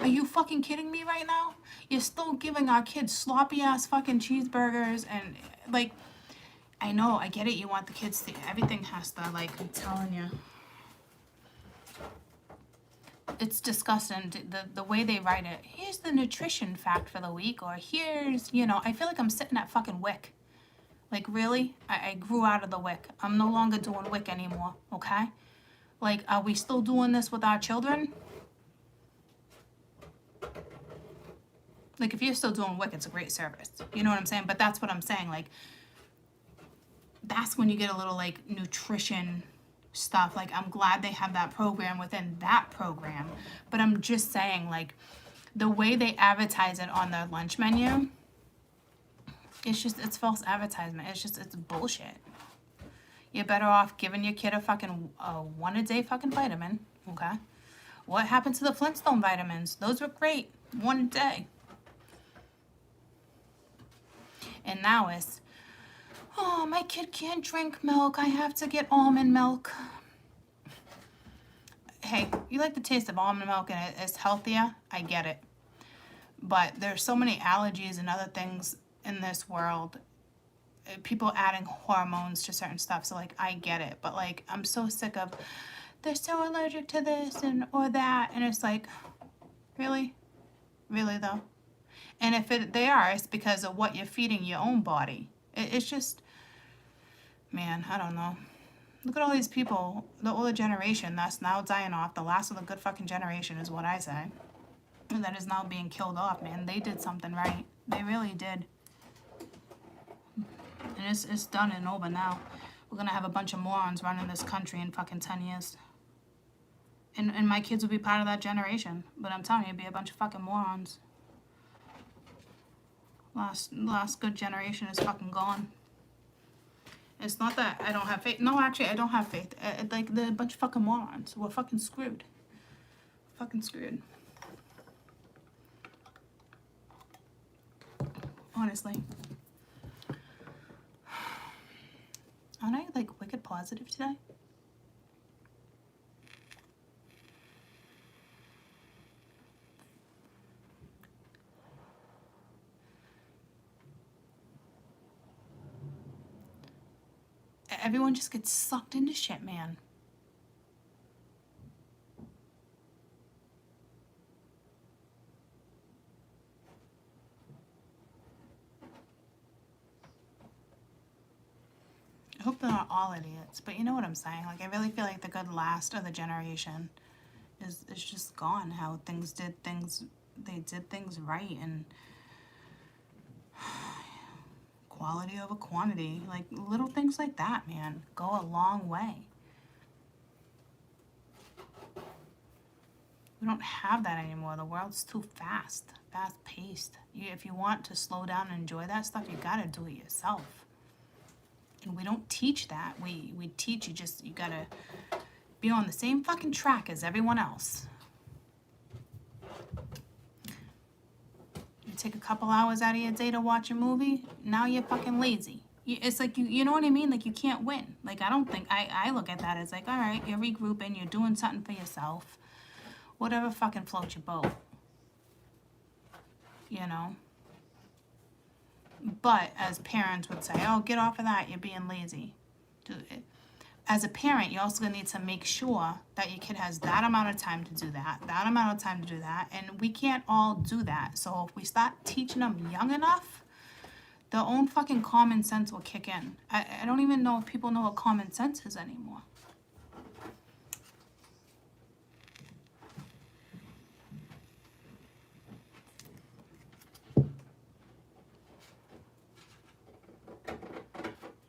Are you fucking kidding me right now? You're still giving our kids sloppy ass fucking cheeseburgers and like, I know, I get it. You want the kids to, everything has to, like, I'm telling you. It's disgusting, the way they write it. Here's the nutrition fact for the week, or here's, you know, I feel like I'm sitting at fucking WIC. Like, really? I grew out of the WIC. I'm no longer doing WIC anymore, okay? Like, are we still doing this with our children? Like, if you're still doing WIC, it's a great service. You know what I'm saying? But that's what I'm saying. Like, that's when you get a little, like, nutrition stuff. Like, I'm glad they have that program within that program. But I'm just saying, like, the way they advertise it on their lunch menu... It's false advertisement. It's bullshit. You're better off giving your kid a fucking one-a-day fucking vitamin, okay? What happened to the Flintstone vitamins? Those were great. One a day. And now it's, oh, my kid can't drink milk. I have to get almond milk. Hey, you like the taste of almond milk and it's healthier? I get it. But there's so many allergies and other things in this world. People adding hormones to certain stuff. So, like, I get it. But, like, I'm so sick of, they're so allergic to this and or that. And it's like, really? Really, though? And if they are, it's because of what you're feeding your own body. It's just, man, I don't know. Look at all these people, the older generation that's now dying off. The last of the good fucking generation is what I say. And that is now being killed off, man. They did something right. They really did. And it's done and over now. We're going to have a bunch of morons running this country in fucking 10 years. And my kids will be part of that generation. But I'm telling you, it'll be a bunch of fucking morons. Last good generation is fucking gone. It's not that I don't have faith. No, actually, I don't have faith. Like, they're a bunch of fucking morons. We're fucking screwed. Fucking screwed. Honestly. Aren't I, like, wicked positive today? Everyone just gets sucked into shit, man. I hope they're not all idiots, but you know what I'm saying. Like, I really feel like the good last of the generation is just gone. How they did things right, and quality over quantity. Like, little things like that, man, go a long way. We don't have that anymore. The world's too fast-paced. If you want to slow down and enjoy that stuff, you gotta do it yourself. And we don't teach that. We teach you gotta be on the same fucking track as everyone else. You take a couple hours out of your day to watch a movie, now you're fucking lazy. It's like, you know what I mean? Like, you can't win. Like, I don't think, I look at that as like, all right, you're regrouping, you're doing something for yourself. Whatever fucking floats your boat. You know? But as parents would say, oh, get off of that, you're being lazy. As a parent, you also need to make sure that your kid has that amount of time to do that amount of time to do that, and we can't all do that. So if we start teaching them young enough, their own fucking common sense will kick in. I don't even know if people know what common sense is anymore.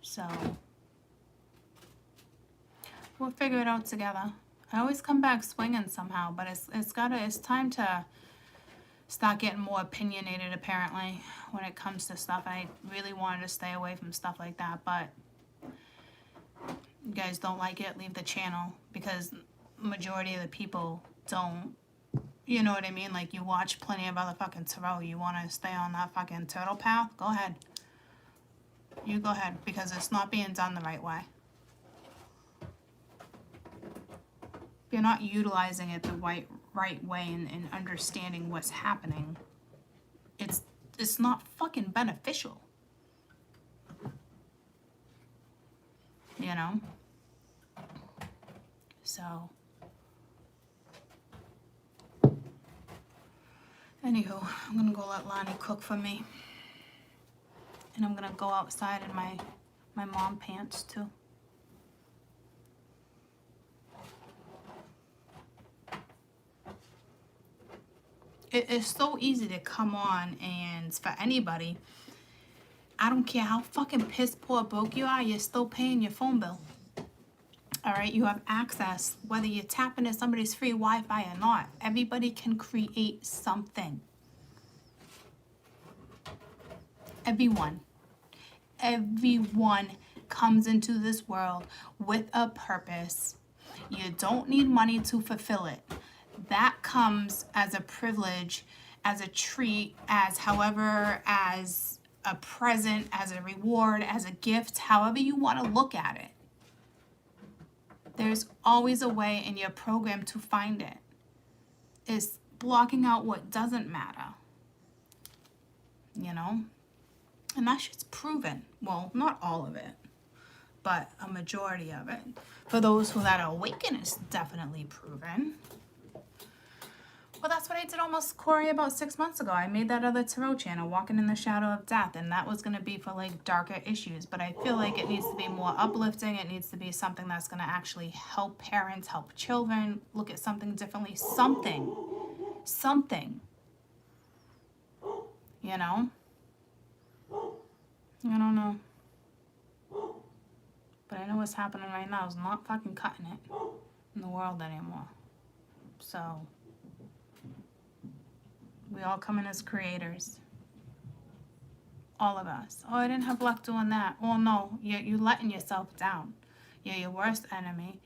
So we'll figure it out together. I always come back swinging somehow, but it's time to start getting more opinionated, apparently, when it comes to stuff. I really wanted to stay away from stuff like that, but you guys don't like it, leave the channel, because majority of the people don't. You know what I mean? Like, you watch plenty of other fucking tarot. You want to stay on that fucking turtle path? Go ahead. You go ahead, because it's not being done the right way. You're not utilizing it the right way and understanding what's happening. It's not fucking beneficial. You know? So, anywho, I'm gonna go let Lonnie cook for me. And I'm gonna go outside in my mom pants too. It is so easy to come on, and for anybody, I don't care how fucking piss poor broke you are, you're still paying your phone bill. Alright, you have access, whether you're tapping into somebody's free Wi-Fi or not. Everybody can create something. Everyone comes into this world with a purpose. You don't need money to fulfill it. That comes as a privilege, as a treat, as however, as a present, as a reward, as a gift, however you want to look at it. There's always a way in your program to find it. It's blocking out what doesn't matter, you know? And that shit's proven. Well, not all of it, but a majority of it. For those who that awaken, it's definitely proven. Well, that's what I did almost, Corey, about 6 months ago. I made that other tarot channel, Walking in the Shadow of Death, and that was going to be for, like, darker issues. But I feel like it needs to be more uplifting. It needs to be something that's going to actually help parents, help children, look at something differently. Something. You know? I don't know. But I know what's happening right now is not fucking cutting it in the world anymore. So we all come in as creators. All of us. Oh, I didn't have luck doing that. Oh, no. You're letting yourself down. You're your worst enemy.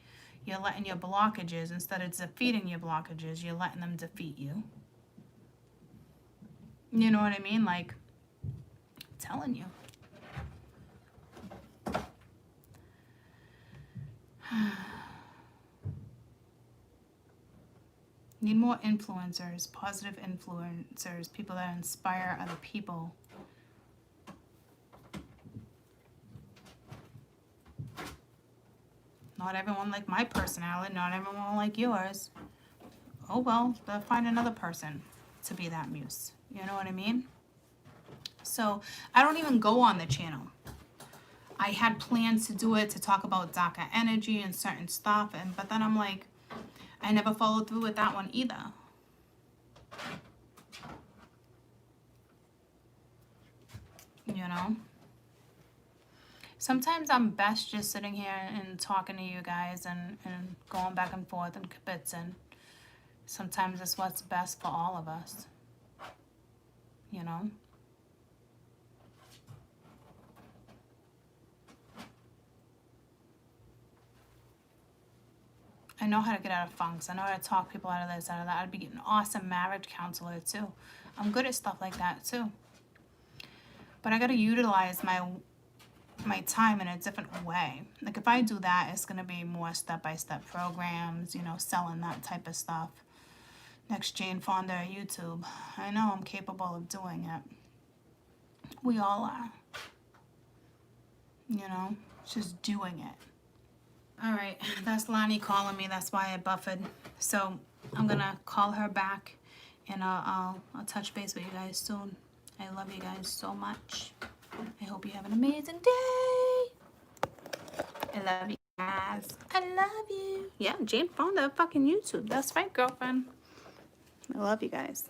You're letting your blockages, instead of defeating your blockages, you're letting them defeat you. You know what I mean? Like, I'm telling you. Need more influencers, positive influencers, people that inspire other people. Not everyone like my personality, not everyone like yours. Oh well, they'll find another person to be that muse. You know what I mean? So I don't even go on the channel. I had plans to do it, to talk about darker energy and certain stuff, but then I'm like, I never followed through with that one either. You know? Sometimes I'm best just sitting here and talking to you guys and going back and forth and kibitzing. Sometimes it's what's best for all of us. You know? I know how to get out of funks. I know how to talk people out of this, out of that. I'd be an awesome marriage counselor too. I'm good at stuff like that too. But I gotta utilize my time in a different way. Like if I do that, it's gonna be more step-by-step programs, you know, selling that type of stuff. Next Jane Fonda at YouTube. I know I'm capable of doing it. We all are. You know, just doing it. All right, that's Lonnie calling me. That's why I buffered. So I'm gonna call her back, and I'll touch base with you guys soon. I love you guys so much. I hope you have an amazing day. I love you guys. I love you. Yeah, Jane Fonda, fucking YouTube. That's right, girlfriend. I love you guys.